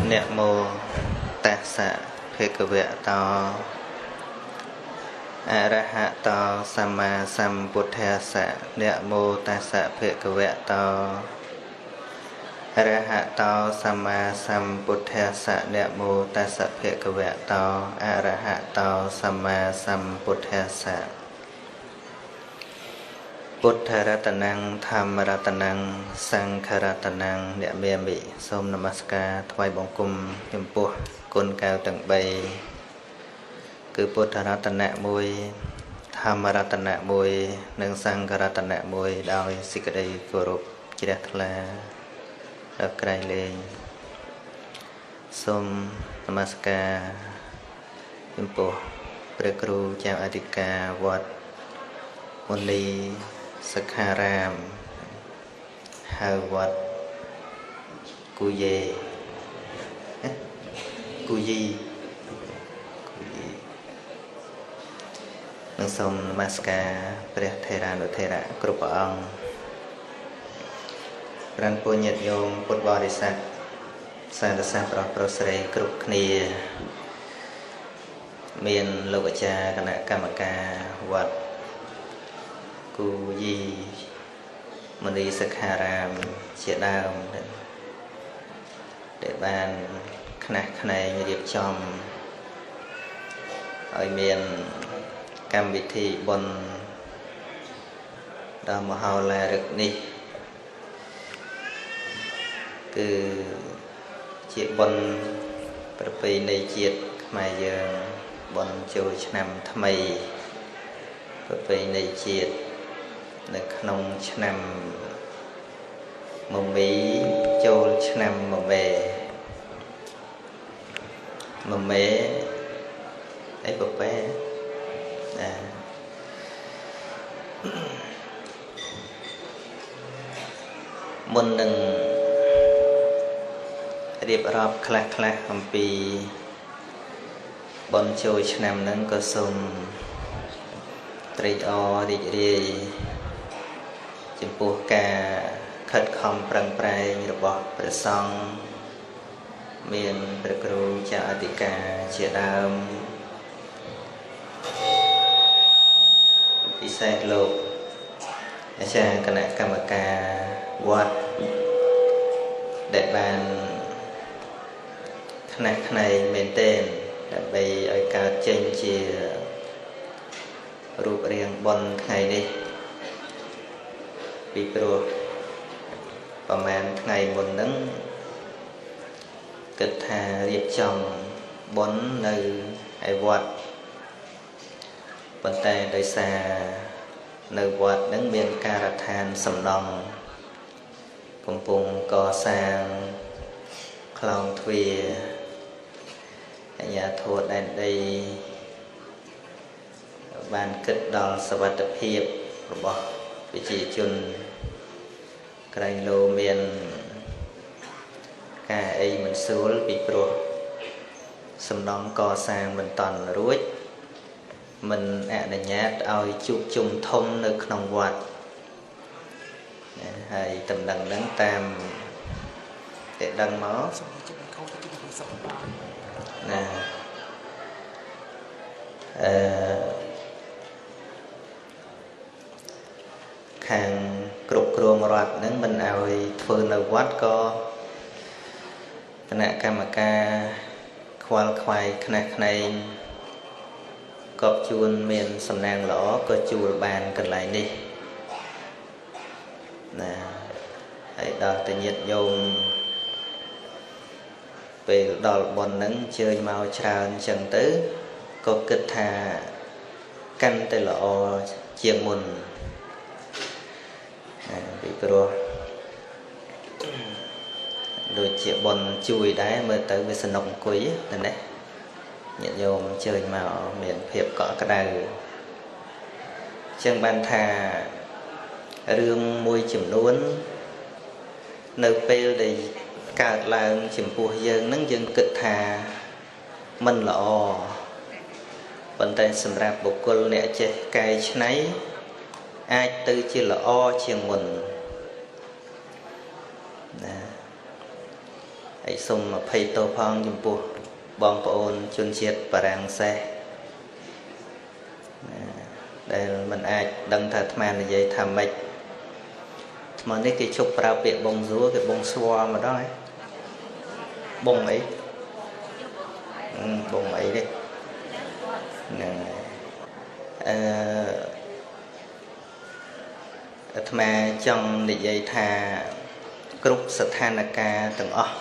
Nẹ mô tát xạ phê cơ vẹ tò a ra hạ tò samma sambuddhassa. Nẹ mô tát xạ phê cơ vẹ tò a ra hạ tò samma sambuddhassa. Nẹ mô tát xạ phê cơ vẹ tò a ra hạ tò samma sambuddhassa. Buddha Ratanang, Tham Ratanang, Sangha Ratanang. Nẹ mê mị sôm namaskar thoại bóng cung nhầm buộc côn cao tầng bay. Cứ Buddha Ratana mùi, Tham Ratana mùi, nâng Sangha Ratana mùi. Đói xích ở đây cổ rụp chỉ đạt là đọc cài lên sôm namaskar nhầm buộc Pre Kru Chào Adhika Wat Muni Sakharam Hào Wat Kuye Kuyi nâng sông namaskarព្រះថេរានុថេរៈគ្រប់ព្រះអង្គប្រានពុញ្ញញោមពុទ្ធបរិស័ទសាធុសាស្ត្រប្រុសប្រុសស្រីគ្រប់គ្នាមានលោកអាចារ្យគណៈកម្មការវត្តគូយីមនីសិក្ខារាមជាដើមដែលបានខ្នះខ្នែងរៀបចំឲ្យមានកម្មវិធីបុណ្យដ៏មហោឡារិកនេះគឺជាបុណ្យប្រពៃណីជាតិខ្មែរយើងបុណ្យចូលឆ្នាំថ្មីប្រពៃណីជាតិនៅក្នុងឆ្នាំមមីចូលឆ្នាំមមេអីបបែមុននឹងរៀបរាប់ខ្លះអំពីបុណ្យចូលឆ្នាំហ្នឹងក៏សូមត្រេកអររីករាយចំពោះការខិតខំប្រឹងប្រែងរបស់ព្រះសង្ឃមានព្រះគ្រូចៅអធិការជាដើមពិសេសលោកអាចារ្យគណៈកម្មការវត្តដែលបានខ្នះខ្នែងមែនទែនដើម្បីឲ្យកើតចេញជារូបរាងបុណ្យថ្ងៃនេះពីព្រោះប្រហែលថ្ងៃមុនហ្នឹងគិតថារៀបចំបុណ្យនៅឯវត្តប៉ុន្តែដោយសារនៅវត្តហ្នឹងមានការដ្ឋានសំណង់កំពុងកសាងខ្លោងទ្វារអាជ្ញាធរដែនដីបានគិតដល់សុវត្ថិភាពរបស់ប្រជាជនក្រែងលោមានការអីមិនស្រួលពីព្រោះសំណង់កសាងមិនតាន់រួចមិនអនុញ្ញាតឲ្យជួបជុំធំនៅក្នុងវត្តហើយតំណែងហ្នឹងតាមតែដឹងមកណាខាងគ្រប់គ្រងរដ្ឋហ្នឹងមិនឲ្យធ្វើនៅវត្តក៏គណៈកម្មការខ្វល់ខ្វាយខ្នះខ្នែងកប់ជួនមានសំណាងល្អក៏ជួលបានកន្លែងនេះណាហើយដល់តែញាតិញោមពេលដល់បុណ្យហ្នឹងជើញមកច្រើនអញ្ចឹងទៅក៏គិតថាកាន់តែល្អជាងមុនពីព្រោះដូចជាបុណ្យជួយដែរមើលទៅវាសនុកអង្គុយណាញាតិញោមជើញមកមានភាពកក់ក្ដៅអញ្ចឹងបានថារឿងមួយចំនួននៅពេលដែលកើតឡើងចំពោះយើងហ្នឹងយើងគិតថាមិនល្អប៉ុន្តែសម្រាប់បុគ្គលអ្នកចេះកែច្នៃអាចទៅជាល្អជាងមុនណា អ ហើយសូមអភ័យទោសផងចំពោះបងប្អូនជនជាតិបារាំងសេសដែលមិនអាចដឹងថាអាត្មានិយាយថាម៉េចថ្មនេះគេជប់ប្រើពាក្យបងសួរគេបងស្វល់ម្ដងឯងបងអីបងអីទេហ្នឹងអាត្មាចង់និយាយថាគ្រប់ស្ថានភាពទាំងអស់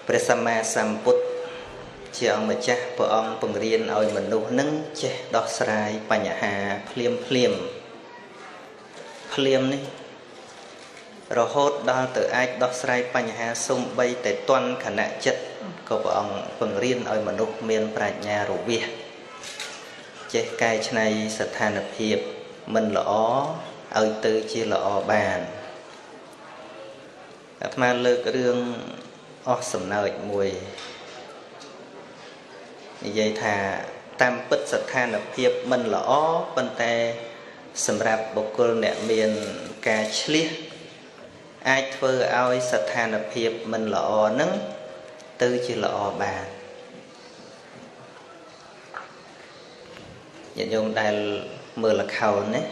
ព្រះសម្មាសម្ពុទ្ធជាអង្គម្ចាស់ព្រះអង្គបង្រៀនឲ្យមនុស្សនឹងចេះដោះស្រាយបញ្ហាភ្លាមនេះរហូតដល់ទៅអាចដោះស្រាយបញ្ហាសំបីតែតន់ខណៈចិត្តក៏ព្រះអង្គបង្រៀនឲ្យមនុស្សមានប្រាជ្ញារវាសចេះកែច្នៃស្ថានភាពមិនល្អឲ្យទៅជាល្អបានអាត្មាលើករឿងអស់សំណើចមួយនិយាយថាតាមពិតស្ថានភាពមិនល្អប៉ុន្តែសម្រាប់បុគ្គលអ្នកមានការឆ្លៀសអាចធ្វើឲ្យស្ថានភាពមិនល្អនឹងទៅជាល្អបានញាតិញោមដែលមើលល្ខោនណា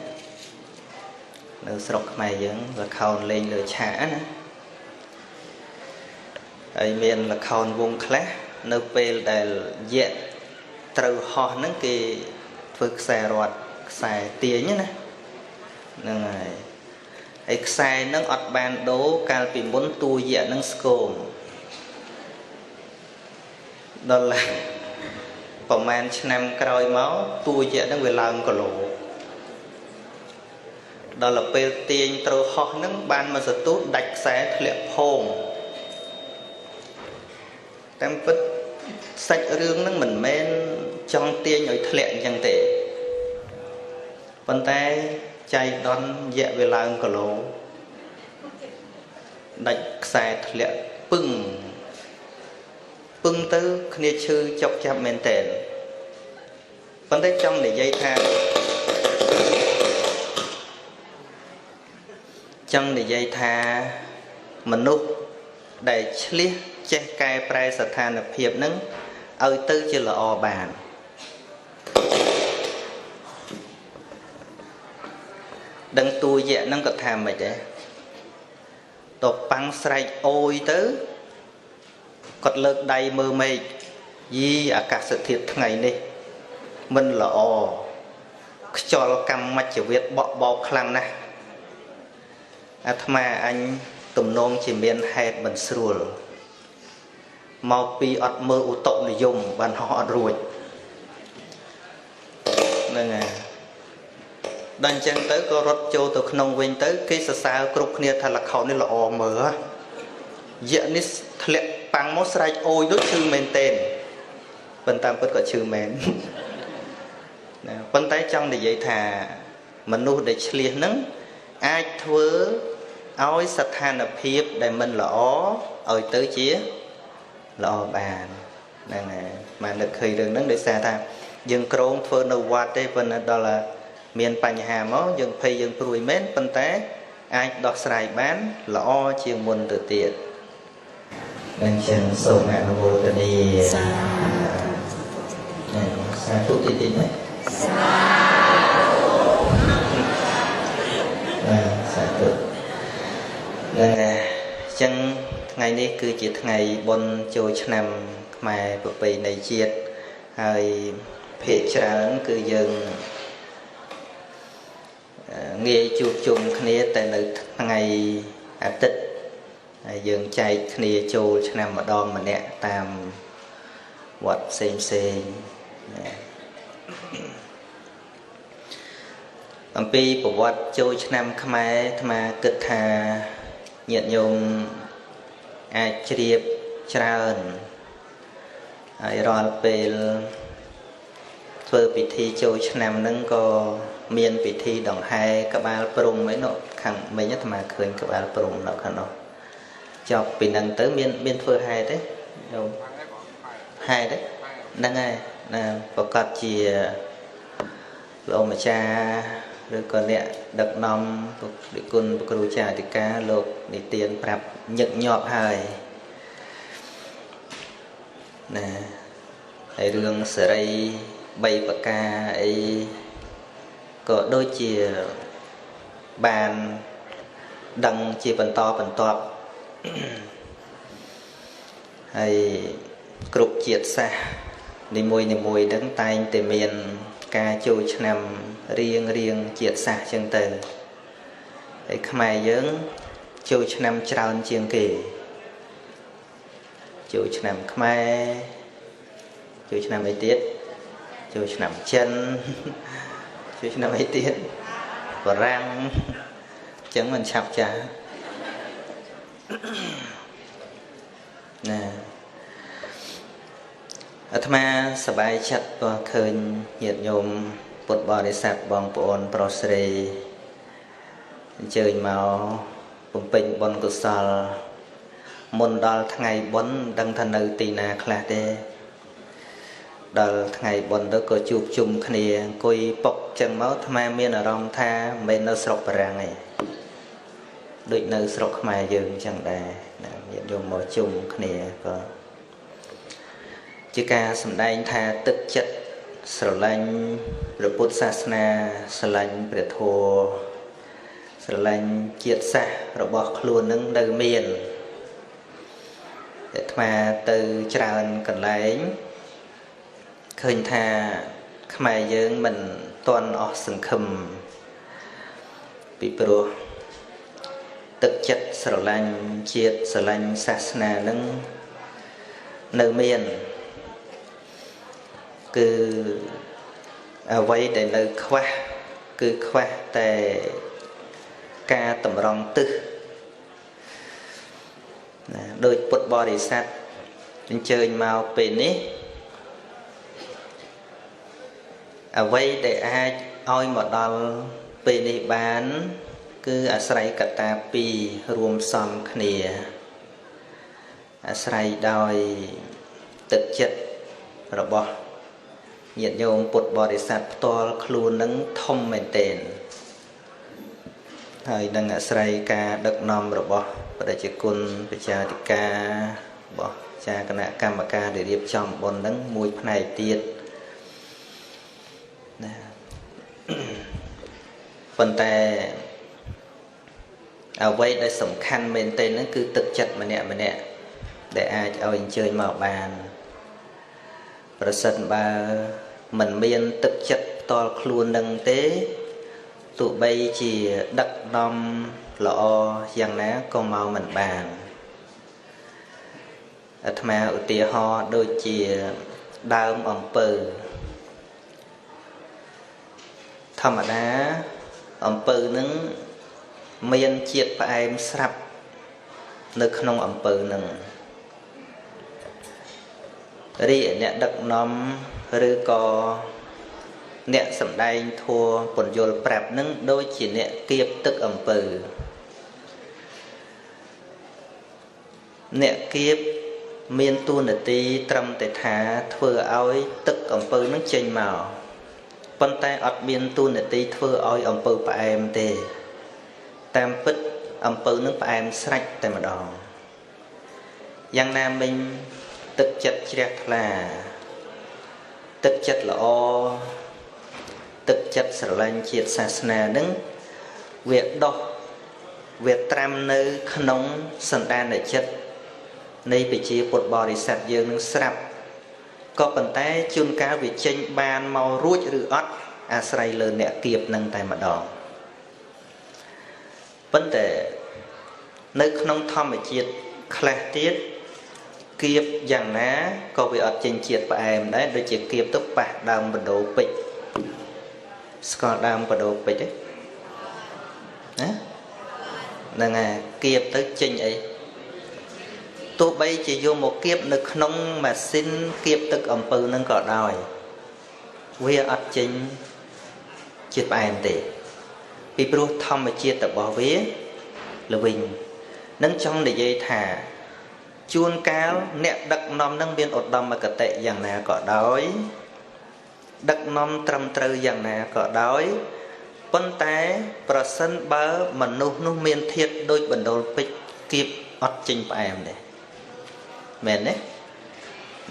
នៅស្រុកខ្មែរយើងល្ខោនលេងលើឆាកណាហើយមានល្ខោនវងខ្លះនៅពេលដែលយៈត្រូវហោះហ្នឹងគេធ្វើខ្សែរត់ខ្សែទាញណាហ្នឹងហើយខ្សែហ្នឹងអត់បានដូរកាលពីមុនតួយៈហ្នឹងស្គមដល់ប្រហែលឆ្នាំក្រោយមកតួយៈហ្នឹងវាឡើងគីឡូដល់ពេលទាញត្រូវហោះហ្នឹងបានមកសទុះដាច់ខ្សែធ្លាក់ភោងតាមពិតសាច់រឿងហ្នឹងមិនមែនចង់ទាញឲ្យធ្លាក់អញ្ចឹងទេប៉ុន្តែចៃដន្យយៈវាឡើងគីឡូដាច់ខ្សែធ្លាក់ពឹងទៅគ្នាឈឺចុកចាប់មែនតើប៉ុន្តែចង់និយាយថាមនុស្សដែលឆ្លៀសចេះកែប្រែស្ថានភាពហ្នឹងឲ្យទៅជាល្អបានដឹងតួយៈហ្នឹងក៏ថាមិនដែរតបប៉ាំងស្រែកអូយទៅគាត់លើកដៃមើលមេឃយីអាកាសធាតុថ្ងៃនេះមិនល្អខ្យល់កម្មមជ្ឈវិទ្យបក់បោកខ្លាំងណាស់អាត្មាអញទំនងជាមានហេតុមិនស្រួលមកពីអត់មើលឧតុនិយមបានហោះអត់រួចហ្នឹងហើយដល់អញ្ចឹងទៅក៏រត់ចូលទៅក្នុងវិញទៅគេសរសើរគ្រប់គ្នាថាល្ខោននេះល្អមើលយៈនេះធ្លាក់ប៉ាំងមកស្រែកអូយដូចឈឺមែនទេប៉ុន្តែពិតក៏ឈឺមែនណាប៉ុន្តែចង់និយាយថាមនុស្សដែលឆ្លៀសហ្នឹងអាចធ្វើឲ្យស្ថានភាពដែលមិនល្អឲ្យទៅជាល្អបានហ្នឹងហើយមកនឹកឃើញរឿងហ្នឹងដោយសារថាយើងក្រងធ្វើនៅវត្តទេប៉ុន្តែដល់មានបញ្ហាមកយើងភ័យយើងព្រួយមែនប៉ុន្តែអាចដោះស្រាយបានល្អជាងមុនទៅទៀតអញ្ចឹងសូមអនុមោទនាសាធុតិតិណាសាធុហ្នឹងហើយអញ្ចឹងថ្ងៃនេះគឺជាថ្ងៃបុណ្យចូលឆ្នាំខ្មែរប្រពៃណីជាតិហើយភាគច្រើនគឺយើងងាយជួបជុំគ្នាតែនៅថ្ងៃអាទិត្យហើយយើងចែកគ្នាចូលឆ្នាំម្ដងម្នាក់តាមវត្តផ្សេងអំពីប្រវត្តិចូលឆ្នាំខ្មែរអាត្មាគិតថាញាតិញោមអាចជ្រាបច្រើនហើយរាល់ពេលធ្វើពិធីចូលឆ្នាំហ្នឹងក៏មានពិធីដង្ហែក្បាលព្រំឯនោះខាងមិញអាត្មាឃើញក្បាលព្រំនៅខាងនោះចប់ពីហ្នឹងទៅមានធ្វើហែទេញោមហែទេហ្នឹងហើយណាប្រកាសជាលោកម្ចាស់ rồi còn nè đặc nằm để côn bậc rùa trà thì cá lộc để tiền bạc nhận nhọp hài nè hay đường sợi dây bay bạc ca ấy có đôi chìa bàn đằng chìa bàn to hay cục chiết xa đi mùi đứng tay từ miền ca châu nằm riêng chiết xa chân từ ấy khmai dưỡng châu nằm tròn chiêng kì châu nằm khmai châu nằm ấy tiết châu nằm chân châu nằm ấy tiết và răng chẳng mình sắp chả nèอาตมาสบายชัดว่าเคยเหยียดโยมปดบริษัทบองปอนปรสเรเจอมาผมเป็นบนกุศลมนดอลทั้งไงบนดังทันในตีนาคลาเดดอลทั้งไงบนแล้วก็จูบจุ่มขณีกุยปกจังเมาทำไมเมียนอารมณ์ท่าไม่นสรกปรางไงโดยนสรกมายืนจังได้เหยียดโยมมาจุ่มขณีก็ជាការសម្ដែងថាទឹកចិត្តស្រឡាញ់ព្រះពុទ្ធសាសនាស្រឡាញ់ព្រះធម៌ស្រឡាញ់ជាតិសាសន៍របស់ខ្លួននឹងនៅមានតែអាត្មាទៅច្រើនកន្លែងឃើញថាខ្មែរយើងមិនទាន់អស់សង្ឃឹមពីព្រោះទឹកចិត្តស្រឡាញ់ជាតិស្រឡាញ់សាសនានឹងនៅមានគឺអ្វីដែលនៅខ្វះគឺខ្វះតែការតម្រង់ទិសណាដោយពុទ្ធបរិស័ទអញ្ជើញមកពេលនេះអ្វីដែលអាចឲ្យមកដល់ពេលនេះបានគឺអាស្រ័យកត្តាពីររួមផ្សំគ្នាអាស្រ័យដោយទឹកចិត្តរបស់ញាតិញោមពុទ្ធបរិស័ទផ្ទាល់ខ្លួននឹងធំមែនទែនហើយនឹងអាស្រ័យការដឹកនាំរបស់ព្រះជាគុណប្រជាអធិការរបស់ចាគណៈកម្មការដែលរៀបចំបុណ្យនឹងមួយផ្នែកទៀតណាប៉ុន្តែអ្វីដែលសំខាន់មែនទែនហ្នឹងគឺទឹកចិត្តម្នាក់ដែលអាចឲ្យអញ្ជើញមកបានប្រសិនបើមិនមានទឹកចិត្តផ្ទាល់ខ្លួននឹងទេទោះបីជាដឹកនាំល្អយ៉ាងណាក៏មកមិនបានអាត្មាឧទាហរណ៍ដូចជាដើមអំពៅធម្មតាអំពៅនឹងមានជាតិផ្អែមស្រាប់នៅក្នុងអំពៅនឹងរីអ្នកដឹកនាំឬក៏អ្នកសម្ដែងធัวពន្យល់ប្រាប់នឹងដូចជាអ្នកគៀបទឹកអំពៅអ្នកគៀបមានតួនាទីត្រឹមតែថាធ្វើឲ្យទឹកអំពៅនឹងចេញមកប៉ុន្តែអត់មានតួនាទីធ្វើឲ្យអំពៅផ្អែមទេតាមពិតអំពៅនឹងផ្អែមស្រេចតែម្ដងយ៉ាងណាមិញទឹកចិត្តជ្រះថ្លាទឹកចិត្តល្អទឹកចិត្តស្រឡាញ់ជាតិសាសនានឹងវាដោះវាត្រាំនៅក្នុងសន្តានចិត្តនៃប្រជាពុទ្ធបរិស័ទយើងនឹងស្រាប់ក៏ប៉ុន្តែជួនកាលវាចេញបានមករួចឬអត់អាស្រ័យលើអ្នកគៀបនឹងតែម្ដងប៉ុន្តែនៅក្នុងធម្មជាតិខ្លះទៀតគៀបយ៉ាងណាក៏វាអត់ចេញជាតិផ្អែមដែរដូចជាគៀបទៅប៉ះដើមបដូរពេជ្រស្គាល់ដើមបដូរពេជ្រទេណាហ្នឹងហើយគៀបទៅចេញអីទោះបីជាយកមកគៀបនៅក្នុងម៉ាស៊ីនគៀបទឹកអំពៅហ្នឹងក៏ដោយវាអត់ចេញជាតិផ្អែមទេពីព្រោះធម្មជាតិរបស់វាល្វីងនឹងចង់និយាយថាជួនកាលអ្នកដឹកនាំនឹងមានឧត្តមគតិយ៉ាងណាក៏ដោយដឹកនាំត្រឹមត្រូវយ៉ាងណាក៏ដោយ ប៉ុន្តែប្រសិនបើមនុស្សនោះមានធាតុដូចបណ្ដូលពេជ្រគៀបអត់ចេញផ្អែមទេមែនទេ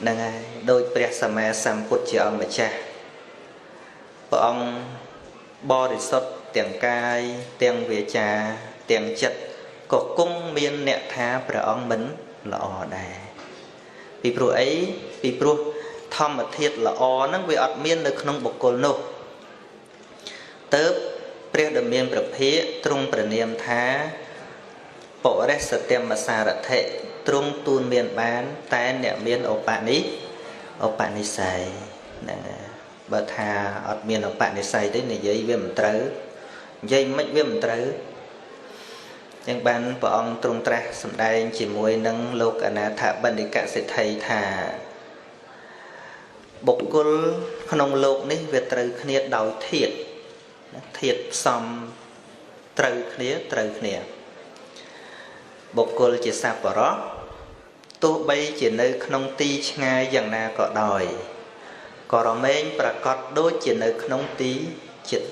ហ្នឹងហើយដោយព្រះសម្មាសម្ពុទ្ធជាអង្គម្ចាស់ព្រះអង្គបរិសុទ្ធទាំងកាយទាំងវាចាទាំងចិត្តក៏គង់មានអ្នកថាព្រះអង្គមិនល្អដែរពីព្រោះអីពីព្រោះធម្មធាតុល្អហ្នឹងវាអត់មាននៅក្នុងបុគ្គលនោះទៅព្រះដ៏មានព្រះភិក្ខទ្រង់ប្រណាមថាបរិសទ្ធិមសារថិទ្រង់ទូនមានបានតែអ្នកមានឧបនិស្ស័យហ្នឹងបើថាអត់មានឧបនិស្ស័យទេនិយាយវាមិនត្រូវនិយាយមិនវាមិនត្រូវចឹងបានព្រះអង្គទ្រង់ត្រាស់សម្ដែងជាមួយនឹងលោកអនាថបណ្ឌិកសិទ្ធិថាបុគ្គលក្នុងលោកនេះវាត្រូវគ្នាដោយធាតុផ្សំត្រូវគ្នាបុគ្គលជាសប្បុរសទោះបីជានៅក្នុងទីឆ្ងាយយ៉ាងណាក៏ដោយក៏រមែងប្រកបដូចជានៅក្នុងទីចិត្ត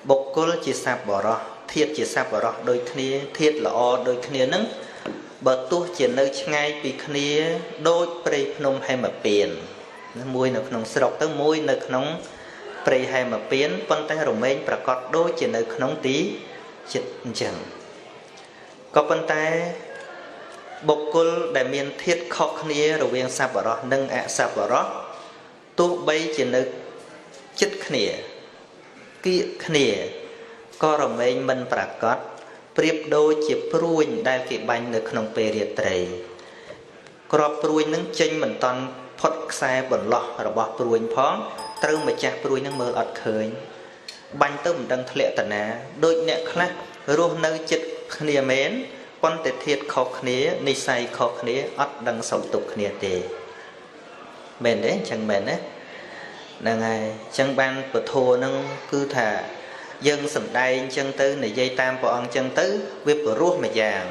បុគ្គលជាសប្បុរសធាតុជាសប្បុរសដូចគ្នាធាតុល្អដូចគ្នានឹងបើទោះជានៅឆ្ងាយពីគ្នាដូចព្រៃភ្នំហេមពៀនមួយនៅក្នុងស្រុកទៅមួយនៅក្នុងព្រៃហេមពៀនប៉ុន្តែរមែងប្រកបដូចជានៅក្នុងទីចិត្តអញ្ចឹងក៏ប៉ុន្តែបុគ្គលដែលមានធាតុខុសគ្នារវាងសប្បុរសនិងអសប្បុរសទោះបីជានៅចិត្តគ្នាគៀកគ្នាក៏រមែងមិនប្រកបប្រៀបដូចជាព្រួញដែលគេបាញ់នៅក្នុងពេលរាត្រីក្របព្រួញនឹងចេញមិនតាន់ផុតខ្សែបន្លោះរបស់ព្រួញផងត្រូវម្ចាស់ព្រួញនឹងមើលអត់ឃើញបាញ់ទៅមិនដឹងធ្លាក់តាណាដូចអ្នកខ្លះរស់នៅចិត្តគ្នាមែនប៉ុន្តែធាតុខុសគ្នានិស្ស័យខុសគ្នាអត់ដឹងសុខទុក្ខគ្នាទេមែនទេអញ្ចឹងមែនទេហ្នឹងហើយអញ្ចឹងបានពធនឹងគឺថាយើងសំដែងអញ្ចឹងទៅនិយាយតាមព្រះអង្គអញ្ចឹងទៅវាព្រោះមួយយ៉ាង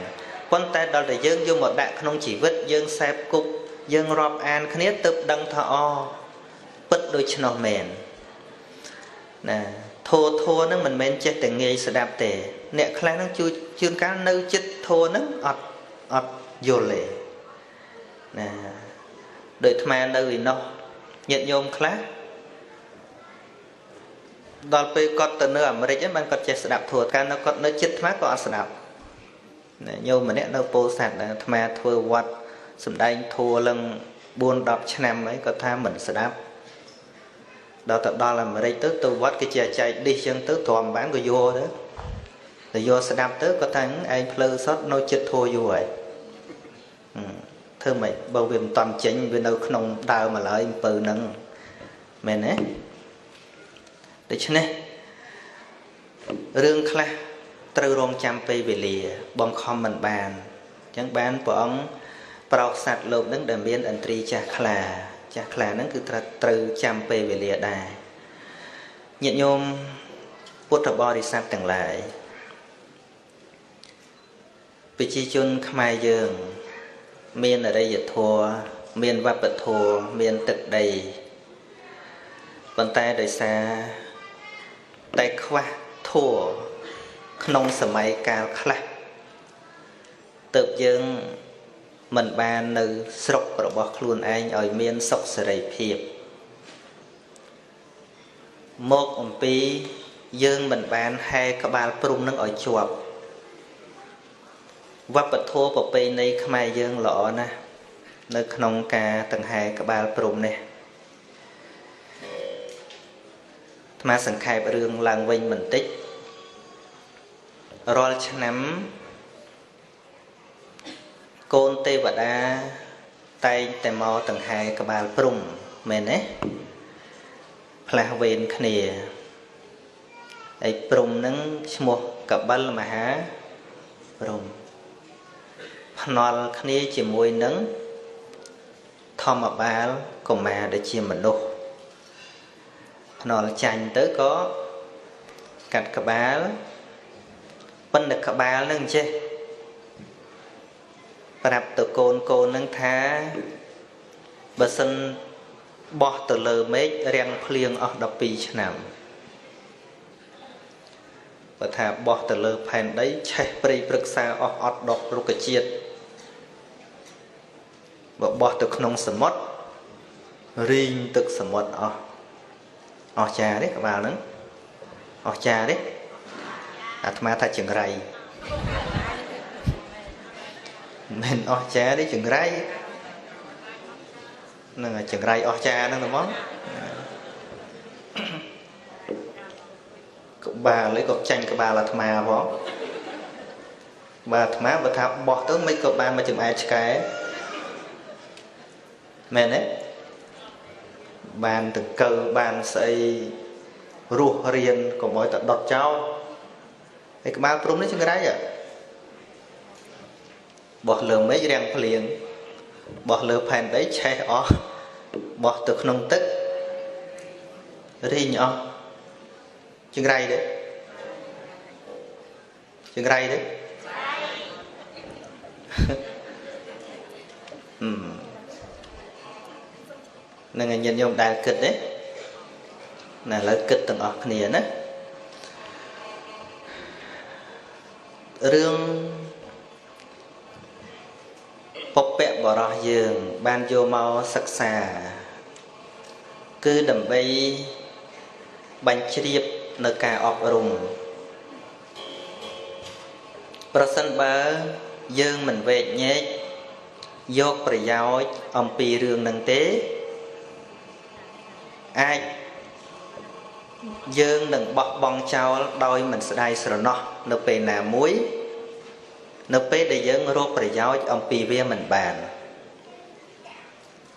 ប៉ុន្តែដល់តែយើងយកមកដាក់ក្នុងជីវិតយើងសែបគប់យើងរាប់អានគ្នាទើបដឹងថាពិតដូច្នោះមែនណាធัวនឹងមិនមែនចេះតែងាយស្ដាប់ទេអ្នកខ្លះនឹងជួនកាលនៅចិត្តធัวនឹងអត់យល់ទេណាដោយអាត្មានៅឯនោះញាតិញោមខ្លះដល់ពេលគាត់ទៅនៅអាមេរិកហ្នឹងបានគាត់ចេះស្ដាប់ធัวកាលនៅគាត់នៅចិត្តអាត្មាក៏អត់ស្ដាប់ញោមម្នាក់នៅពោធិ៍សាត់អាត្មាធ្វើវត្តសំដែងធัวឡើង4-10ឆ្នាំហើយគាត់ថាមិនស្ដាប់ដល់ទៅដល់អាមេរិកទៅវត្តគេជាចែកឌីសចឹងទៅទ្រាំបានក៏យកទៅយកស្ដាប់ទៅគាត់ថាឯងផ្លូវសុទ្ធនៅចិត្តធัวយូរហើយធ្វើម៉េចបើវាមិនតាន់ចេញវានៅក្នុងដើមឡើយអំពើហ្នឹងមែនទេដូច្នេះរឿងខ្លះត្រូវរងចាំពេលវេលាបង្ខំមិនបានអញ្ចឹងបានព្រះអង្គប្រោសសត្វលោកនឹងដែលមានឥន្ទ្រីចាស់ខ្លាហ្នឹងគឺត្រូវចាំពេលវេលាដែរញាតិញោមពុទ្ធបរិស័ទទាំងឡាយប្រជាជនខ្មែរយើងមានអរិយធម៌មានវប្បធម៌មានទឹកដីប៉ុន្តែដោយសារតែខ្វះធម៌ក្នុងសម័យកាលខ្លះទើបយើងមិនបាននៅស្រុករបស់ខ្លួនឯងឲ្យមានសុខសេរីភាពមកអំពីយើងមិនបានហែក្បាលព្រំនឹងឲ្យជាប់វប្បធម៌ប្រពៃណីខ្មែរយើងល្អណាស់នៅក្នុងការដង្ហែក្បាលព្រំនេះអាត្មាសង្ខេបរឿងឡើងវិញបន្តិចរាល់ឆ្នាំកូនទេវតាតែងតែមកដង្ហែក្បាលព្រំមែនទេផ្លាស់វេនគ្នាហើយព្រំនឹងឈ្មោះកបិលមហាព្រំភ្នាល់គ្នាជាមួយនឹងធម្មបាលកុមារដែលជាមនុស្សភ្នាល់ចាញ់ទៅក៏កាត់ក្បាលប៉ុន្តែក្បាលនឹងចេះប្រាប់ទៅកូននឹងថាបើសិនបោះទៅលើមេឃរាំងភ្លៀងអស់12ឆ្នាំ បើថាបោះទៅលើផែនដីឆេះព្រៃព្រឹក្សាអស់អត់ដករុក្ខជាតិបើបោះទៅក្នុងសមុទ្ររីងទឹកសមុទ្រអស់ចាទេក្បាលហ្នឹងអស់ចាទេអាត្មាថាចង្រៃមិនអស់ចាទេចង្រៃហ្នឹងចង្រៃអស់ចាហ្នឹងហ្មងក្បាលឯងក៏ចាញ់ក្បាលអាត្មាផងបាទអាត្មាបើថាបោះទៅមិនក៏បានមកចំអែតឆ្កែមែនទេបានតង្កើបានស្អីរស់រៀនកុំឲ្យតែដុតចោលឯក្បាលព្រំនេះចង្រៃបោះលើមេឃរាំងភ្លៀងបោះលើផែនដីឆេះអស់បោះទៅក្នុងទឹករីងអស់ចង្រៃទេចង្រៃទេនឹងញាតិញោមដែលគិតទេណាឥឡូវគិតទាំងអស់គ្នាណារឿងពុព្វបរោះយើងបានយកមកសិក្សាគឺដើម្បីបញ្ជ្រាបនៅការអប់រំប្រសិនបើយើងមិនវែកញែកយកប្រយោជន៍អំពីរឿងនឹងទេអាចយើងនឹងបោះបង់ចោលដោយមិនស្ដាយស្រណោះនៅពេលណាមួយនៅពេលដែលយើងរកប្រយោជន៍អំពីវាមិនបាន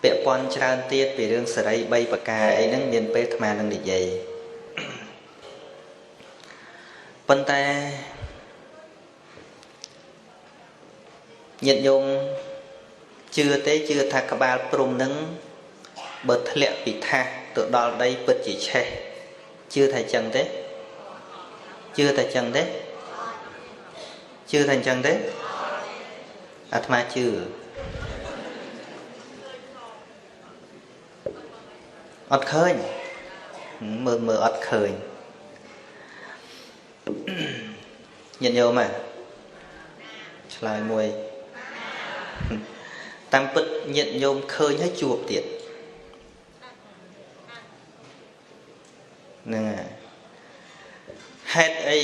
ពាក់ព័ន្ធច្រើនទៀតពីរឿងសេរី3ប្រការអីហ្នឹងមានពេលអាត្មានឹងនិយាយប៉ុន្តែញាតិញោមជឿទេជឿថាក្បាលព្រំនឹងបើធ្លាក់ពីថាសទៅដល់ដីពិតជាឆេះជឿថាអញ្ចឹងទេជឿថាអញ្ចឹងទេជឿថាអញ្ចឹងទេអាត្មាជឿអត់ឃើញមើលអត់ឃើញញាតិញោមឆ្លើយមួយតាមពិតញាតិញោមឃើញហើយជួបទៀតហ្នឹងហើយហេតុអី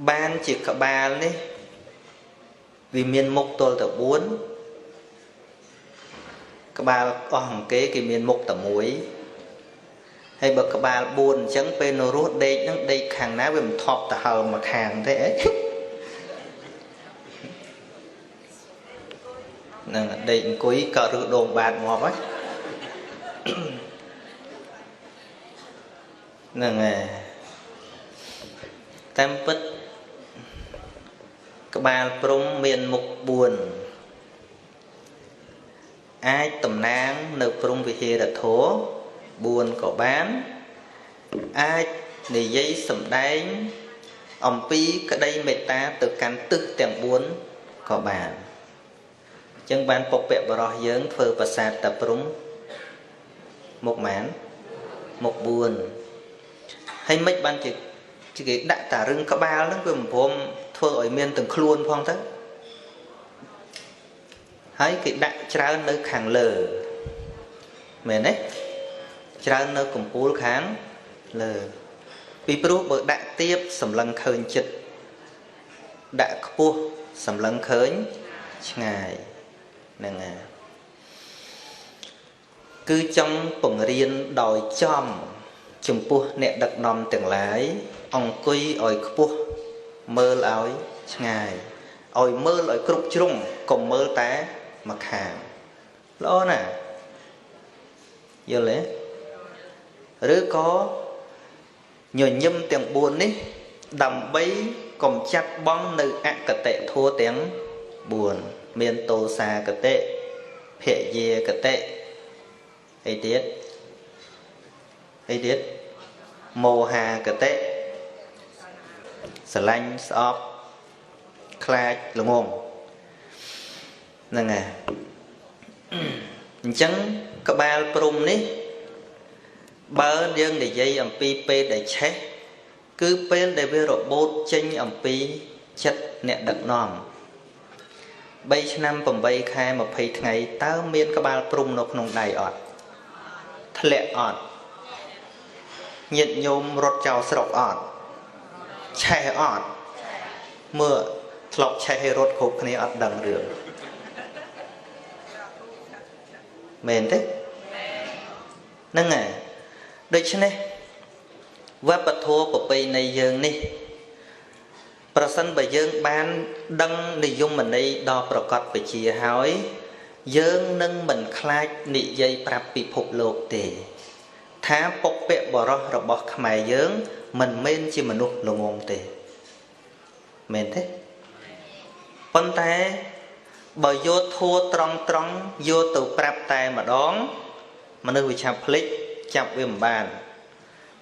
បានជាក្បាលនេះវាមានមុខទល់តែ4ក្បាលអស់អង្គគេមានមុខតែ1ហើយបើក្បាល4អញ្ចឹងពេលនៅរស់ដេកហ្នឹងដេកខាងណាវាមិនថប់ទៅហើមមកខាងទេអីហ្នឹងដេកអង្គុយក៏រឺដងបាតងាប់ហើយហ្នឹងហើយតាមពិតក្បាលព្រំមានមុខ4អាចតំណាងនៅព្រំវិហារធម៌4ក៏បានអាចនិយាយសម្ដែងអំពីក្តីមេត្តាទៅកាន់ទិសទាំង4ក៏បានអញ្ចឹងបានពុព្វបរោះយើងធ្វើប្រាសាទតាព្រំមុខម៉ានមុខ4ហើយមិនបានជាគេដាក់តារឹងក្បាលហ្នឹងវាមិនព្រមធ្វើឲ្យមានទាំងខ្លួនផងទៅហើយគេដាក់ច្រើននៅខាងលើមែនទេច្រើននៅកំពូលខាងលើពីព្រោះបើដាក់ទៀបសម្លឹងឃើញចិត្តដាក់ខ្ពស់សម្លឹងឃើញឆ្ងាយហ្នឹងហើយគឺចង់បង្រៀនដោយចំចំពោះអ្នកដឹកនាំទាំងឡាយអង្គុយឲ្យខ្ពស់មើលឲ្យឆ្ងាយឲ្យមើលឲ្យគ្រប់ជ្រុងកុំមើលតែម្ខាងល្អណាស់យល់ទេឬក៏ញញឹមទាំង4នេះដើម្បីកំចាត់បងនៅអកតេធัวទាំង4មានតោសាកតេភយាកតេអីទៀតមោហាកតេស្រឡាញ់ស្អប់ខ្លាចល្ងងហ្នឹងហើយអញ្ចឹងក្បាលព្រំនេះបើយើងនិយាយអំពីពេលដែលឆេះ cứ bên để về robot chênh ẩm pi chất nẹ đặc nòm bây năm bầm bay khai mà phải ngày tao miên các ba prum nộp nông đầy ọt lẹ ọt nhiệt nhôm rột chào sọc ọt chạy ọt mưa lọc chạy rột khúc này ọt đằng đường mền thế nâng à đây chứ này vấp bật thua của bây này dương điประសិនបើយើងបានដឹងនិយមន័យដ៏ប្រកបវិជ្ជាហើយយើងនឹងមិនខ្លាចនិយាយប្រាប់ពិភពលោកទេថាពុកពាក់បរោះរបស់ខ្មែរយើងមិនមែនជាមនុស្សល្ងងទេមែនទេប៉ុន្តែបើយកធัวត្រង់យកទៅប្រាប់តែម្ដងមនុស្សវាឆាប់ភ្លេចចាប់វាមិនបាន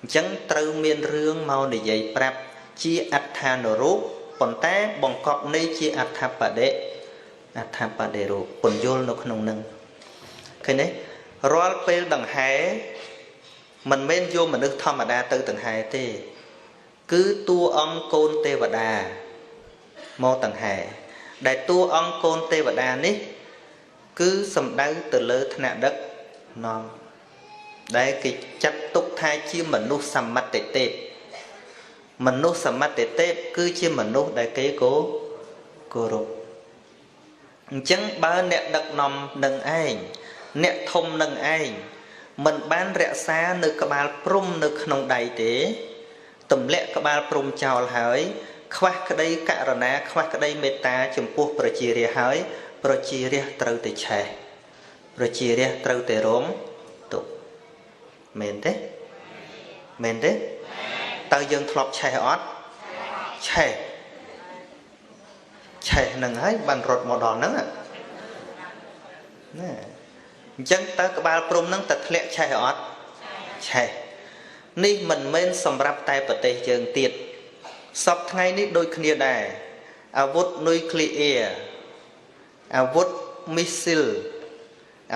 អញ្ចឹងត្រូវមានរឿងមកនិយាយប្រាប់ជាអត្ថានុរូបប៉ុន្តែបង្កប់នៃជាអត្ថបដិរូបពន្យល់នៅក្នុងនឹងឃើញទេរាល់ពេលដង្ហែមិនមែនយកមនុស្សធម្មតាទៅដង្ហែទេគឺតួអង្គកូនទេវតាមកដង្ហែដែលតួអង្គកូនទេវតានេះគឺសំដៅទៅលើថ្នាក់ដឹកនាំដែលគេចាត់ទុកថាជាមនុស្សសមត្ថទេពមនុស្សសមត្ថទេពគឺជាមនុស្សដែលគេគោរពអញ្ចឹងបើអ្នកដឹកនាំនឹងឯងអ្នកធំនឹងឯងមិនបានរក្សានៅក្បាលព្រំនៅក្នុងដៃទេទម្លាក់ក្បាលព្រំចោលហើយខ្វះក្តីករណាខ្វះក្តីមេត្តាចំពោះប្រជារាស្ត្រហើយប្រជារាស្ត្រត្រូវតែឆេះប្រជារាស្ត្រត្រូវតែរងទុក្ខមែនទេមែនទេតើយើងធ្លាប់ឆេះអត់ឆេះនឹងហើយបានរត់មកដល់ហ្នឹងណាអញ្ចឹងតើក្បាលព្រំហ្នឹងតើធ្លាក់ឆេះអត់ឆេះនេះមិនមែនសម្រាប់តែប្រទេសយើងទៀតសពថ្ងៃនេះដូចគ្នាដែរអាវុធនុយក្លេអ៊ែរអាវុធមីស៊ីល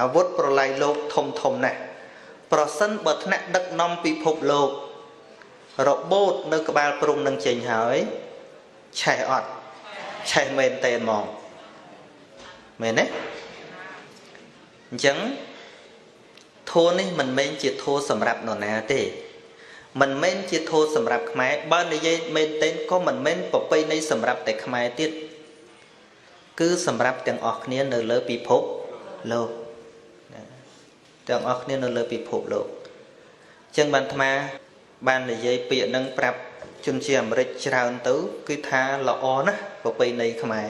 អាវុធប្រឡាយលោកធំណាស់ប្រសិនបើថ្នាក់ដឹកនាំពិភពលោករបូតនៅក្បាលព្រំនឹងចេញហើយឆេះអត់ឆេះមែនតើហ្មងមែនទេអញ្ចឹងធัวនេះមិនមែនជាធัวសម្រាប់នរណាទេមិនមែនជាធัวសម្រាប់ខ្មែរបើនិយាយមែនតើក៏មិនមែនប្រពៃណីសម្រាប់តែខ្មែរទៀតគឺសម្រាប់ទាំងអស់គ្នានៅលើពិភពលោកទាំងអស់គ្នានៅលើពិភពលោកអញ្ចឹងបានអាត្មាបាននិយាយពាក្យនឹងប្រាប់ជនជាតិអាមេរិកច្រើនទៅគឺថាល្អណាស់ប្រពៃណីខ្មែរ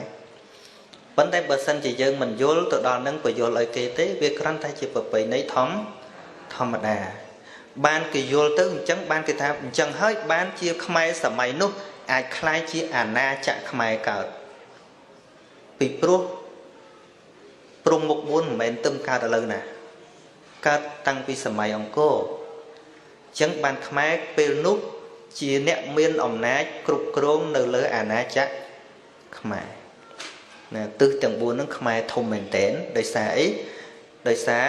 ប៉ុន្តែបើសិនជាយើងមិនយល់ទៅដល់នឹងបញ្យល់ឲ្យគេទេវាគ្រាន់តែជាប្រពៃណីធម្មតាបានគេយល់ទៅអញ្ចឹងបានគេថាអញ្ចឹងហើយបានជាខ្មែរសម័យនោះអាចคล้ายជាអាណាចក្រខ្មែរកើតពីព្រោះព្រំមុខ4មិនមែនទឹមកើតឥឡូវណាកើតតាំងពីសម័យអង្គរអញ្ចឹងបានខ្មែរពេលនោះជាអ្នកមានអំណាចគ្រប់គ្រងនៅលើអាណាចក្រខ្មែរណាទិសទាំង4ហ្នឹងខ្មែរធំមែនទែនដោយសារអីដោយសារ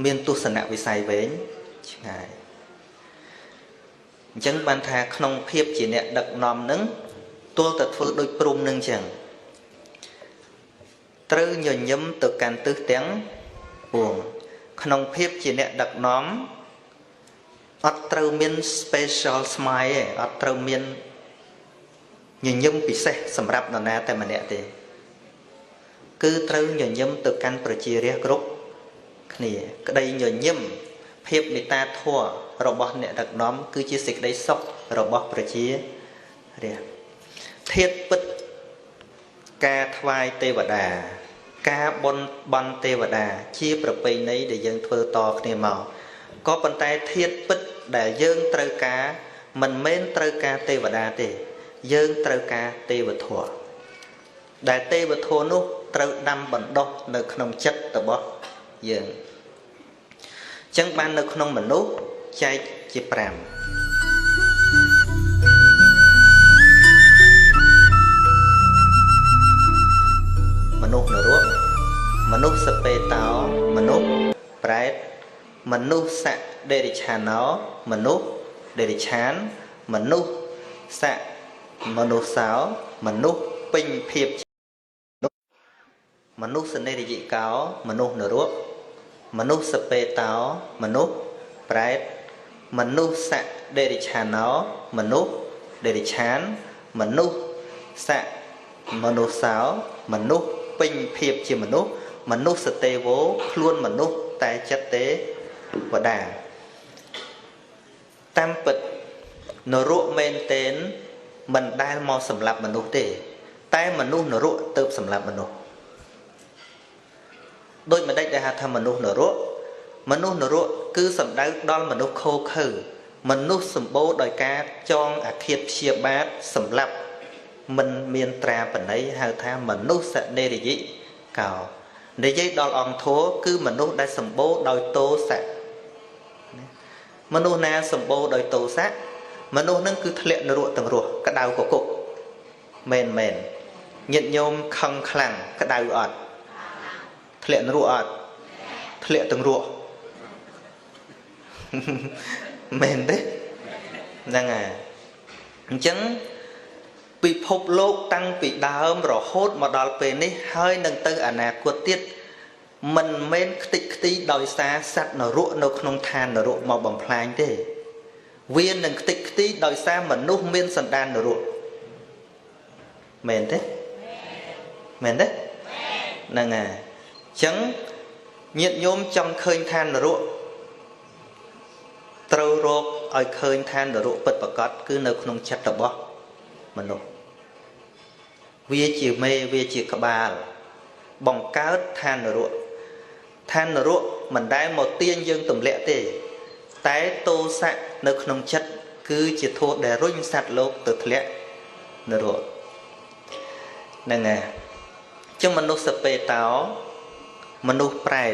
មានទស្សនវិស័យវែងឆ្ងាយអញ្ចឹងបានថាក្នុងភាពជាអ្នកដឹកនាំហ្នឹងទល់តែធ្វើដូចព្រំនឹងអញ្ចឹងត្រូវញញឹមទៅកាន់ទិសទាំងពួងក្នុងភាពជាអ្នកដឹកនាំអត់ត្រូវមាន special smile ទេអត់ត្រូវមានញញឹមពិសេសសម្រាប់នរណាតែម្នាក់ទេគឺត្រូវញញឹមទៅកាន់ប្រជារាស្ត្រគ្រប់គ្នាក្តីញញឹមភាពមេត្តាធម៌របស់អ្នកដឹកនាំគឺជាសេចក្តីសុខរបស់ប្រជារាស្ត្រធាតុពិតការថ្វាយទេវតាការបន់បន់ទេវតាជាប្រពៃណីដែលយើងធ្វើតគ្នាមកក៏ប៉ុន្តែធាតុពិតដែលយើងត្រូវការមិនមែនត្រូវការទេវតាទេយើងត្រូវការទេវធម៌ដែលទេវធម៌នោះត្រូវដាំបណ្ដុះនៅក្នុងចិត្តរបស់យើងអញ្ចឹងបាននៅក្នុងមនុស្សចែកជា5មនុស្សនរកមនុស្សសពេតោមនុស្សប្រែតមនុស្សសដេរិឆាណោមនុស្សដេរិឆាន មនុស្សស័កមនុស្សសោមនុស្សពេញភាពមនុស្សសនេរយិកោមនុស្សនរកមនុស្សសពេតោមនុស្សប្រែតមនុស្សសដេរិឆាណោមនុស្សដេរិឆានមនុស្សស័កមនុស្សសោមនុស្សពេញភាពជាមនុស្សមនុស្សសទេវោខ្លួនមនុស្សតែចិត្តទេវតាតាមពិតនរកមែនទែនមិនដែលមកសម្លាប់មនុស្សទេតែមនុស្សនរកទៅសម្លាប់មនុស្សដូចម្ដេចដែលហៅថាមនុស្សនរកគឺសំដៅដល់មនុស្សខូខើមនុស្សសម្បូរដោយការចងអាឃាតព្យាបាទសម្លាប់មិនមានត្រាបណីហៅថាមនុស្សសនេរយិកោនិយាយដល់អង្គធម៌គឺមនុស្សដែលសម្បូរដោយទោសៈមនុស្សណាសម្បូរដោយទោសៈមនុស្សនឹងគឺធ្លាក់នរកទាំងរស់ក្តៅកគុកមែនញាតិញោមខឹងខ្លាំងក្តៅអត់ធ្លាក់នរកអត់ធ្លាក់ទាំងរស់មែនទេហ្នឹងហើយអញ្ចឹងពិភពលោកតាំងពីដើមរហូតមកដល់ពេលនេះហើយនឹងទៅអនាគតទៀតមិនមែនខ្ទេចខ្ទីដោយសារសត្វនរកនៅក្នុងឋាននរកមកបំផ្លាញទេវានឹងខ្ទេចខ្ទីដោយសារមនុស្សមានសន្តាននរកមែនទេហ្នឹងហើយអញ្ចឹងញាតិញោមចង់ឃើញឋាននរកត្រូវរកឲ្យឃើញឋាននរកពិតប្រាកដគឺនៅក្នុងចិត្តរបស់មនុស្សវាជាមេវាជាក្បាលបង្កើតឋាននរកមិនដែលមកទាញយើងទម្លាក់ទេតែទោសៈនៅក្នុងចិត្តគឺជាធម៌ដែលរុញសត្វលោកទៅធ្លាក់នរកហ្នឹងហើយចឹងមនុស្សសពេតោមនុស្សប្រែ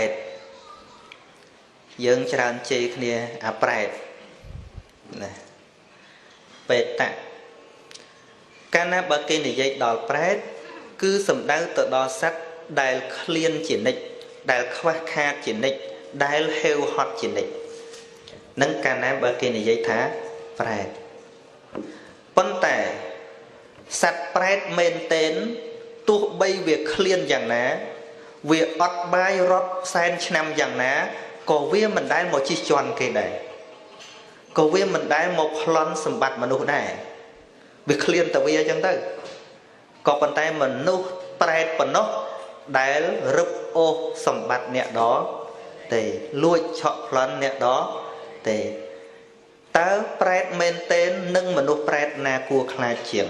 តយើងច្រើនជេរគ្នាអាប្រែតណាបេតៈកាលណាបើគេនិយាយដល់ប្រែតគឺសំដៅទៅដល់សត្វដែលឃ្លានជានិច្ចដែលខ្វះខាតជានិច្ចដែលហេវហត់ជានិច្ចនឹងកាលណាបើគេនិយាយថាប្រែតប៉ុន្តែសត្វប្រែតមែនទែនទោះបីវាឃ្លានយ៉ាងណាវាអត់បាយរត់សែនឆ្នាំយ៉ាងណាក៏វាមិនដែលមកជិះជាន់គេដែរក៏វាមិនដែលមកប្លន់សម្បត្តិមនុស្សដែរវាឃ្លានតែវាអញ្ចឹងទៅក៏ប៉ុន្តែមនុស្សប្រែតប៉ុណ្ណោះដែលរឹបអូសសម្បត្តិអ្នកដទេលួចឆក់ប្លន់អ្នកដទេតើប្រែតមែនទែននិងមនុស្សប្រែតណាគួរខ្លាចជាង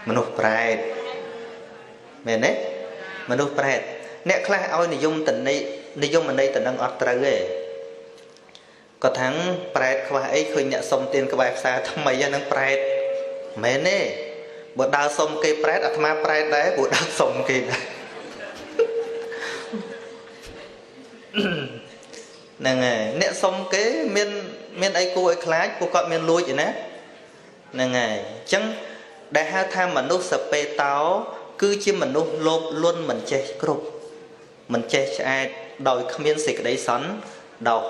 មនុស្សប្រែតមែនទេមនុស្សប្រែតអ្នកខ្លះឲ្យនិយមន័យទៅនឹងអត់ត្រូវទេគាត់ថាប្រែតខ្វះអីឃើញអ្នកសុំទានក្បែរផ្សារថ្មីហ្នឹងប្រែតមែនទេបើដើរសុំគេប្រែតអាត្មាប្រែតដែរព្រោះដើរសុំគេដែរហ្នឹងហើយអ្នកសុំគេមានអីគួរឲ្យខ្លាចពួកគាត់មានលួចទេណាហ្នឹងហើយអញ្ចឹងដែលហៅថាមនុស្សសពេតោគឺជាមនុស្សលោភលន់មិនចេះគ្រប់មិនចេះឆ្អែតដោយគ្មានសេចក្តីសន្ដោស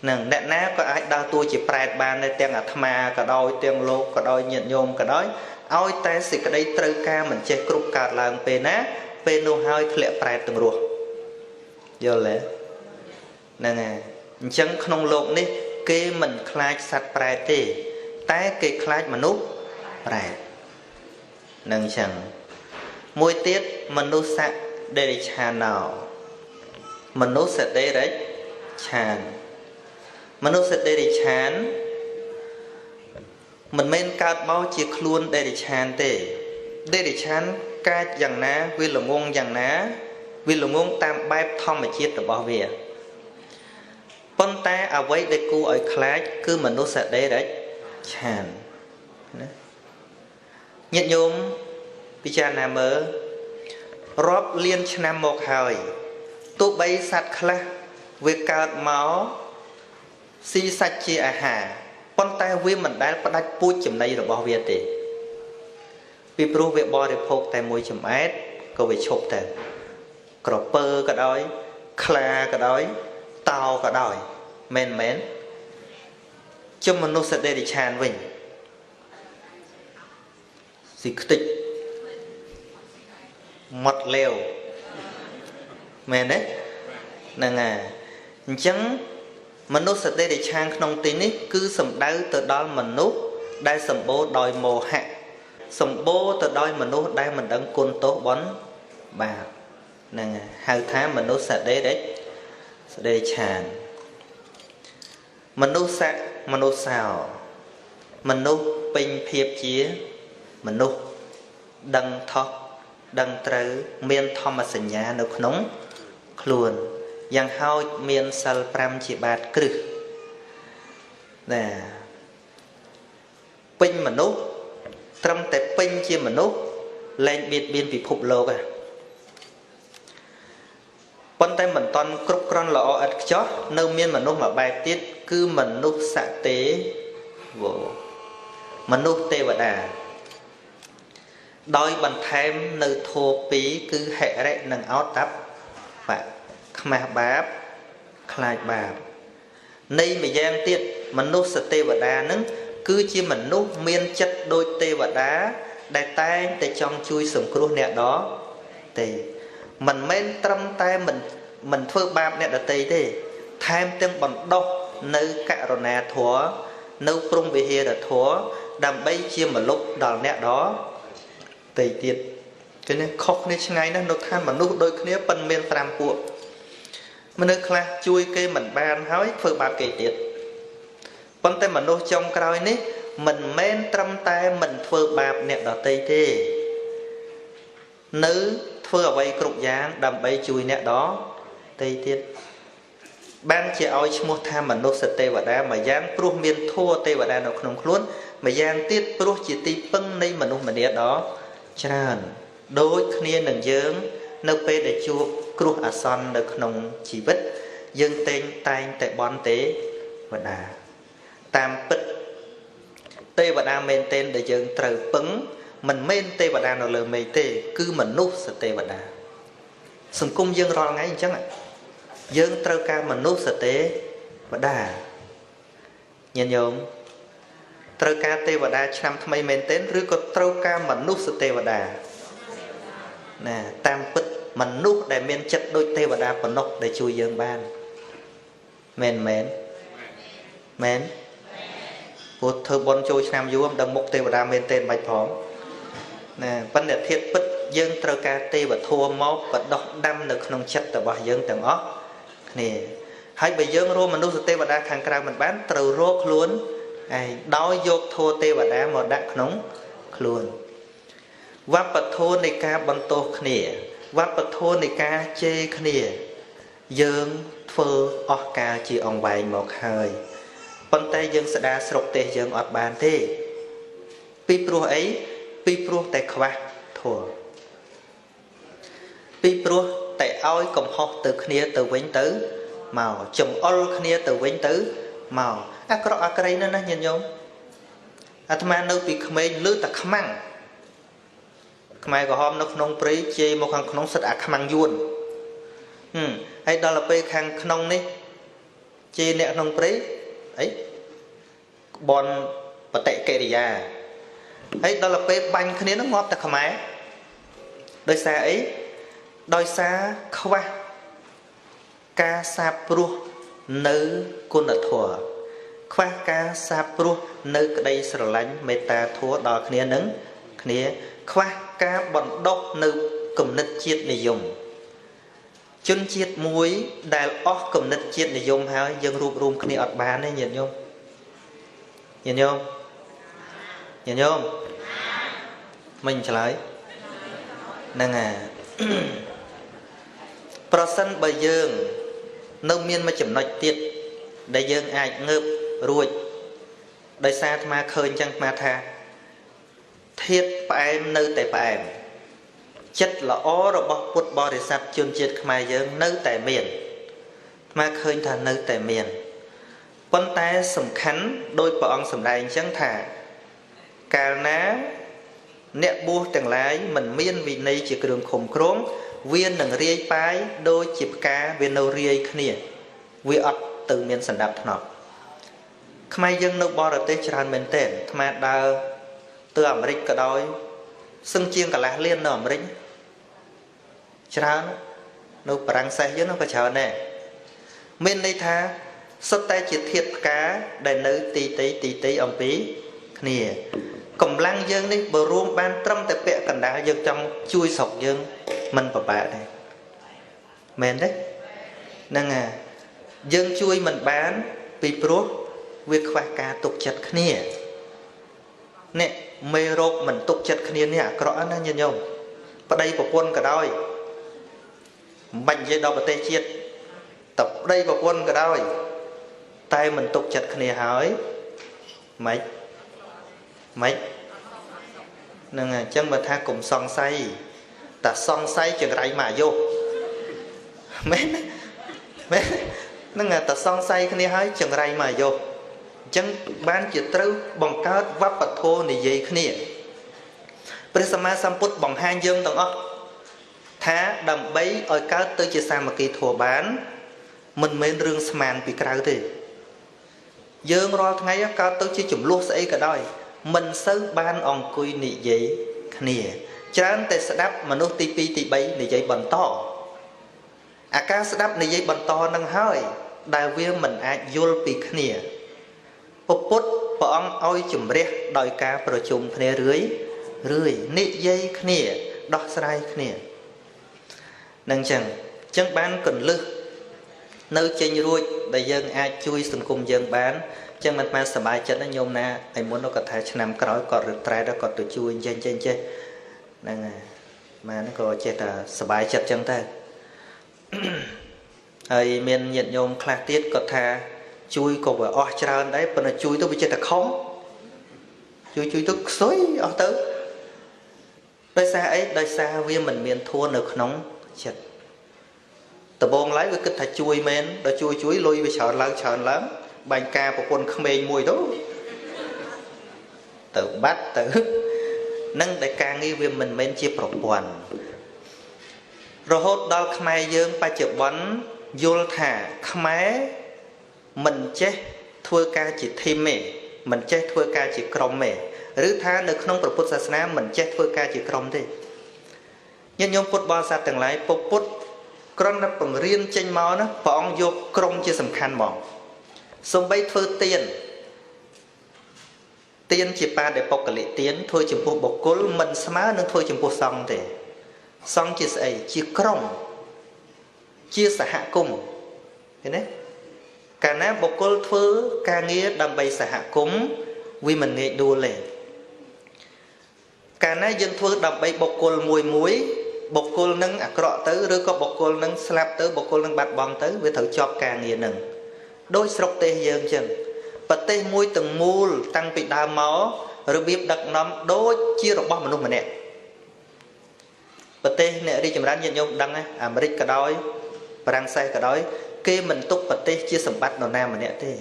នឹងអ្នកណាក៏អាចដើរតួជាប្រែតបានដែរទាំងអាត្មាក៏ដោយទាំងលោកក៏ដោយញាតិញោមក៏ដោយឲ្យតែសេចក្តីត្រូវការមិនចេះគ្រប់កើតឡើងពេលណាពេលនោះហើយធ្លាក់ប្រែតទាំងរស់យល់ទេហ្នឹងហើយអញ្ចឹងក្នុងโลกនេះគេមិនខ្លាចសត្វប្រែតទេតែគេខ្លាចមនុស្សប្រែតនឹងអញ្ចឹងមួយទៀតមនុស្សសដេរិឆាណោមនុស្សសដេរិឆានមនុស្សដេរិឆានមិនមែនកើតមកជាខ្លួនដេរិឆានទេដេរិឆានកាចយ៉ាងណាវាល្ងងយ៉ាងណាវាល្ងងតាមបែបធម្មជាតិរបស់វាប៉ុន្តែអ្វីដែលគួរឲ្យខ្លាចគឺមនុស្សដេរិឆានណាញាតិញោមពិចារណាមើលរាប់លានឆ្នាំមកហើយទោះបីសត្វខ្លះវាកើតមកស៊ីសាច់ជាអាហារប៉ុន្តែវាមិនដែលផ្ដាច់ពូជចំណីរបស់វាទេពីព្រោះវាបរិភោគតែមួយចំអែតក៏វាឈប់ទៅក្រពើក៏ដោយ ខ្លាក៏ដោយតោក៏ដោយមែនជុំមនុស្សសត្វដេរិឆានវិញស៊ីខ្ទេចម៉ត់លាវមែនទេហ្នឹងហើយអញ្ចឹងមនុស្សសត្វដេរិឆានក្នុងទីនេះគឺសំដៅទៅដល់មនុស្សដែលសម្បូរដោយមោហៈសម្បូរទៅដោយមនុស្សដែលមិនដឹងគុណទោសបុណ្យបាបហ្នឹងហៅថាមនុស្សសត្វដេរិឆានមនុស្សស័ក្តិមនុស្សសោមនុស្សពេញភាពជាមនុស្សដឹងថោះដឹងត្រូវមានធម្មសញ្ញានៅក្នុងខ្លួនយ៉ាងហោចមានសិល5ជាបាតគ្រឹះណាពេញមនុស្សត្រឹមតែពេញជាមនុស្សលែងបៀតបៀនពិភពលោកប៉ុន្តែមិនតន់គ្រប់គ្រាន់ល្អឥតខ្ចោះនៅមានមនុស្សមួយបែបទៀតគឺមនុស្សសទេវមនុស្សទេវតាដោយបន្ថែមនៅធម៌2គឺហិរិនិងអោតបៈខ្មាស់បាបខ្លាចបាបនៃម្យ៉ាងទៀតមនុស្សទេវតានឹងគឺជាមនុស្សមានចិត្តដូចទេវតាដែលតែងតែចង់ជួយសង្គ្រោះអ្នកដទៃមិនមែនត្រឹមតែមិនធ្វើបាបអ្នកដទៃទេថែមទាំងបណ្ដុះនៅករុណាធម៌នៅព្រំវិហារធម៌ដើម្បីជាមលុបដល់អ្នកដទៃទៀតគឺនេះខុសគ្នាឆ្ងាយណាស់នៅឋានមនុស្សដូចគ្នាប៉ុន្មាន5ពួកមនុស្សខ្លះជួយគេមិនបានហើយធ្វើបាបគេទៀតប៉ុន្តែមនុស្សចុងក្រោយនេះមិនមែនត្រឹមតែមិនធ្វើបាបអ្នកដទៃទេនៅធ្វើអ្វីគ្រប់យ៉ាងដើម្បីជួយអ្នកដទៃទៀតបានជាឲ្យឈ្មោះថាមនុស្សទេវតាមួយយ៉ាងព្រោះមានធម៌ទេវតានៅក្នុងខ្លួនមួយយ៉ាងទៀតព្រោះជាទីពឹងនៃមនុស្សម្នាដ៏ច្រើនដូចគ្នានឹងយើងនៅពេលដែលជួបគ្រោះអាសន្ននៅក្នុងជីវិតយើងតែងតែបន់ទេវតាតាមពិតទេវតាមែនទែនដែលយើងត្រូវពឹងមិនមែនទេវតានៅលើមេឃទេគឺមនុស្សទេវតាសង្គមយើងរាល់ថ្ងៃអញ្ចឹងយើងត្រូវការមនុស្សទេវតាញាតិញោមត្រូវការទេវតាឆ្នាំថ្មីមែនទែនឬក៏ត្រូវការមនុស្សទេវតាណាតាមពិតមនុស្សដែលមានចិត្តដូចទេវតាប៉ុណ្ណោះដែលជួយយើងបានមែនពុទ្ធធ្វើបុណ្យចូលឆ្នាំយូរមិនដឹងមុខទេវតាមែនទែនមិនផងណាប៉ុន្តែធាតុពិតយើងត្រូវការទេវធម៌មកបដោះដាំនៅក្នុងចិត្តរបស់យើងទាំងអស់គ្នាហើយបើយើងរកមនុស្សទេវតាខាងក្រៅមិនបានត្រូវរកខ្លួនឯងដោយយកធម៌ទេវតាមកដាក់ក្នុងខ្លួនវប្បធម៌នៃការបន្ទោសគ្នាវប្បធម៌នៃការជេរគ្នាយើងធ្វើអស់កាលជាអង្វែងមកហើយប៉ុន្តែយើងស្ដារស្រុកទេសយើងអត់បានទេពីព្រោះអីពីព្រោះតែខ្វះធម៌ពីព្រោះតែឲ្យកំហុសទៅគ្នាទៅវិញទៅមកចំអល់គ្នាទៅវិញទៅមកអាក្រក់អាក្រៃណាស់ញាតិញោមអាត្មានៅពីក្មេងលឺតែខ្មាំងខ្មែរក្រហមនៅក្នុងព្រៃជេរមកខាងក្នុងសិតអាខ្មាំងយួនហើយដល់ទៅពេលខាងក្នុងនេះជេរអ្នកក្នុងព្រៃអីបនបតិកិរិយាហើយដល់ទៅពេលបាញ់គ្នានឹងងាប់តែខ្មែរដោយសារអីដោយសារខ្វះការសាបព្រោះនៅគុណធម៌ខ្វះការសាបព្រោះនៅក្តីស្រឡាញ់មេត្តាធម៌ដល់គ្នានឹងគ្នាខ្វះការបណ្ដុះនៅគំនិតជាតិនិយមជនជាតិមួយដែលអស់គំនិតជាតិនិយមហើយយើងរួបរวมគ្នាអត់បានទេញាតិញោមមិនឆ្លើយហ្នឹងហើយប្រសិនបើយើងនៅមានមួយចំណុចទៀតដែលយើងអាចងើបរួចដោយសារអាត្មាឃើញចឹងអាត្មាថាធាតុផ្អែមនៅតែផ្អែមចិត្តល្អរបស់ពុទ្ធបរិស័ទជនជាតិខ្មែរយើងនៅតែមានអាត្មាឃើញថានៅតែមានប៉ុន្តែសំខាន់ដោយព្រះអង្គសម្ដែងចឹងថាកាលណាអ្នកបួសទាំងឡាយមិនមានវិន័យជាគ្រឿងឃុំគ្រង viên đừng riêng phái đôi chịp cá viên nâu riêng khnia vì ấp từ miền sẵn đạp nọ khai dân nâu bò tế tràn mến tên mà đào từ Amerik cả đôi xưng chiên cả lá liên ở Amerik tràn nâu bằng xe dưới nó phải chờ nè mình đây tha xuất tay chỉ thiệt cá để nữ tí tí ông bí khnia cầm lăng dân đi bờ ruộng ban trăm tập vẽ cần đá dân trong chui sọc dân mình và bạn này men đấy năng à dân chui mình bán vì pro việc khoa ca tục chặt khnia nè mê rộp mình tục chặt khnia nè rõ nó như nhau và đây của quân cả đôi mạnh dây đo và tê chiết tập đây của quân cả đôi tay mình tục chặt khnia hỏi mấy mấy nên là chân mà tha cùng son say ta son say chừng rải mà vô mấy nên là ta son say cái này hơi chừng rải mà vô chân ban chỉ trâu bằng cao vấp bật thô này gì cái này Prisma Samput bằng hai dương đồng ốc thá đầm bấy ở cao tới chỉ sang một kỳ thua bán mình mới rương sman bị cao thì dương rồi ngay cao tới chỉ chủng lúc sẽ cả đôi mình sơ ban ông cùi nị giấy khnia chán tê sẽ đáp mà nốt tí pi tí bấy nị giấy bẩn to à ca sẽ đáp nị giấy bẩn to nâng hơi đại viên mình ai vô pi khnia bột bột bỏ ông ôi chùm rét đòi ca pro chùm khnia rưới nị giấy khnia đọc sai khnia nâng chẳng bán cần lư nơi trên ruột đại dân ai chui sừng cùng dân bán chân mặt mà sờ bài chân nó nhôm na anh muốn nó có thể nằm cõi còn được trai đó còn được chui trên chơi nên mà nó có chết là sờ bài chặt chân taហើយមានញាតិញោមខ្លះទៀតគាត់ថាជួយក៏វាអស់ច្រើនដែរប៉ុន្តែជួយទៅវាចេះតែខំជួយទៅខ្សុយអស់ទៅដោយសារអីដោយសារវាមិនមានធួនៅក្នុងចិត្តដំបងឡើយវាគិតថាជួយមែនដល់ជួយលុយវាច្រើនឡើងបាញ់ការប្រពន្ធក្មេងមួយទៅបាត់ទៅនឹងតែការងារវាមិនមែនជាប្រព័ន្ធរហូតដល់ខ្មែរយើងបច្ចុប្បន្នយល់ថាខ្មែរមិនចេះធ្វើការជាធីមទេមិនចេះធ្វើការជាក្រុមទេឬថានៅក្នុងព្រះពុទ្ធសាសនាមិនចេះធ្វើការជាក្រុមទេញាតិញោមពុទ្ធបរិស័ទទាំងឡាយពុទ្ធគ្រាន់តែបង្រៀនចេញមកណាព្រះអង្គយកក្រុមជាសំខាន់ហ្មងសំបីធ្វើទានជាបាដែលបុគ្គលិកទានធ្វើចំពោះបុគ្គលមិនស្មើនឹងធ្វើចំពោះសង្ឃទេសង្ឃជាស្អីជាក្រុមជាសហគមន៍ឃើញទេកាលណាបុគ្គលធ្វើការងារដើម្បីសហគមន៍វាមិនងាយដួលទេកាលណាយើងធ្វើដើម្បីបុគ្គលមួយបុគ្គលនឹងអាក្រក់ទៅឬក៏បុគ្គលនឹងស្លាប់ទៅបុគ្គលនឹងបាត់បង់ទៅវាត្រូវជាប់ការងារនឹងដោយស្រុកទេសយើងចឹងប្រទេសមួយទាំងមូលតាំងពីដើមមករបៀបដឹកនាំដូចជារបស់មនុស្សម្នាក់ប្រទេសអ្នករីកចម្រើនញាតិញោមដឹងអាមេរិកក៏ដោយបារាំងសែសក៏ដោយគេមិនទុកប្រទេសជាសម្បត្តិនរណាម្នាក់ទេ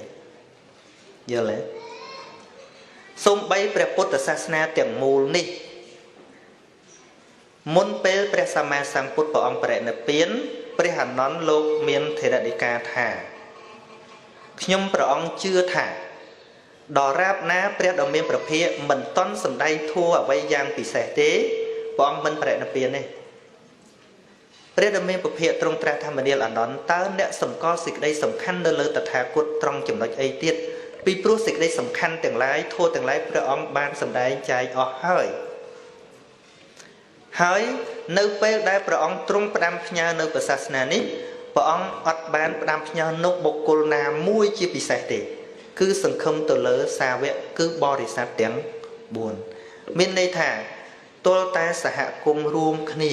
យល់ទេសូម្បីព្រះពុទ្ធសាសនាទាំងមូលនេះមុនពេលព្រះសម្មាសម្ពុទ្ធព្រះអង្គបរិនិព្វានព្រះអានន្ទលោកមានថេរដីកាថាខ្ញុំព្រះអង្គជឿថាដរាបណាព្រះដ៏មានព្រះភិក្ខមិនតន់សម្ដែងធម៌អ្វីយ៉ាងពិសេសទេព្រះអង្គមិនបរិនិព្វានទេព្រះដ៏មានព្រះភិក្ខទ្រង់ត្រាស់ថាមនាលអានន្ទតើអ្នកសម្គាល់សេចក្តីសំខាន់នៅលើតថាគតត្រង់ចំណុចអីទៀតពីព្រោះសេចក្តីសំខាន់ទាំងឡាយធម៌ទាំងឡាយព្រះអង្គបានសម្ដែងចែកអស់ហើយនៅពេលដែលព្រះអង្គទ្រង់ផ្ដាំផ្ញើនៅព្រះសាសនានេះព្រះអង្គអត់បានផ្ដាំផ្ញើនុបុគ្គលណាមួយជាពិសេសទេគឺសង្ឃឹមទៅលើសាវកគឺបរិស័ទទាំង4មានន័យថាទល់តែសហគមន៍រួមគ្នា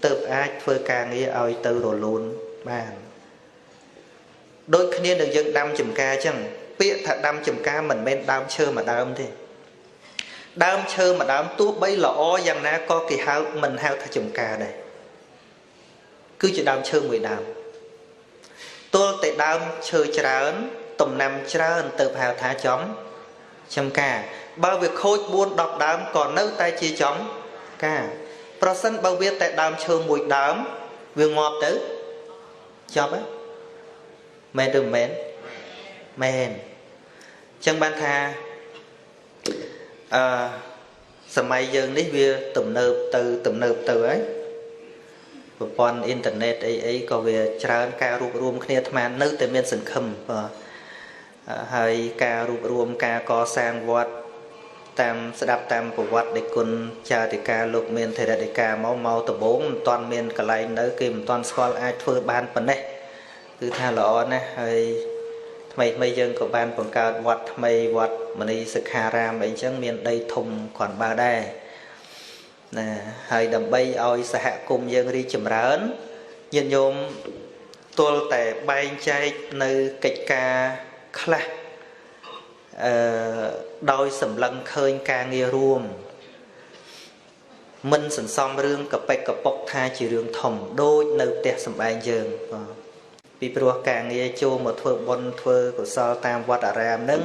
ទើបអាចធ្វើការងារឲ្យទៅរលូនបានដូចគ្នានឹងយើងដាំចំការអញ្ចឹងពាក្យថាដាំចំការមិនមែនដើមឈើមួយដើមទេដើមឈើមួយដើមទោះបីល្អយ៉ាងណាក៏គេហៅមិនហៅថាចំការដែរគឺជាដើមឈើមួយដើមទល់តែដើមឈើច្រើនតំណាំច្រើនទៅហៅថាចំការបើវាខូច4 10ដើមក៏នៅតែជាចំការប្រសិនបើវាតែដើមឈើមួយដើម វាងាប់ទៅចប់ហ្នឹងមែនឬមិនមែនមែនអញ្ចឹងបានថាសម័យយើងនេះវាទំនើបទៅហើយប្រព័ន្ធអ៊ីនធឺណិតអីក៏វាច្រើនការរួបរวมគ្នាអាត្មានៅតែមានសង្ឃឹមបាទហើយការរួបរวมការកសាងវត្តតាមស្ដាប់តាមប្រវត្តិដែលគុណចាតិកាលោកមានធរតិកាមកដំបូងមិនទាន់មានកន្លែងនៅគេមិនទាន់ស្គាល់អាចធ្វើបានប៉ុណ្ណេះគឺថាល្អណាស់ហើយថ្មីយើងក៏បានបង្កើតវត្តថ្មីវត្តមនីសិក្ខារាមអីចឹងមានដីធំគ្រាន់បើដែរណាហើយដើម្បីឲ្យសហគមន៍យើងរីកចម្រើនញាតិញោមទល់តែបែងចែកនៅកិច្ចការខ្លះដោយសម្លឹងឃើញការងាររួមមិនសន្សំរឿងកប៉ិកកប៉ុកថាជារឿងធំដូចនៅផ្ទះសម្បែងយើងពីព្រោះការងារចូលមកធ្វើបុណ្យធ្វើកុសលតាមវត្តអារាមហ្នឹង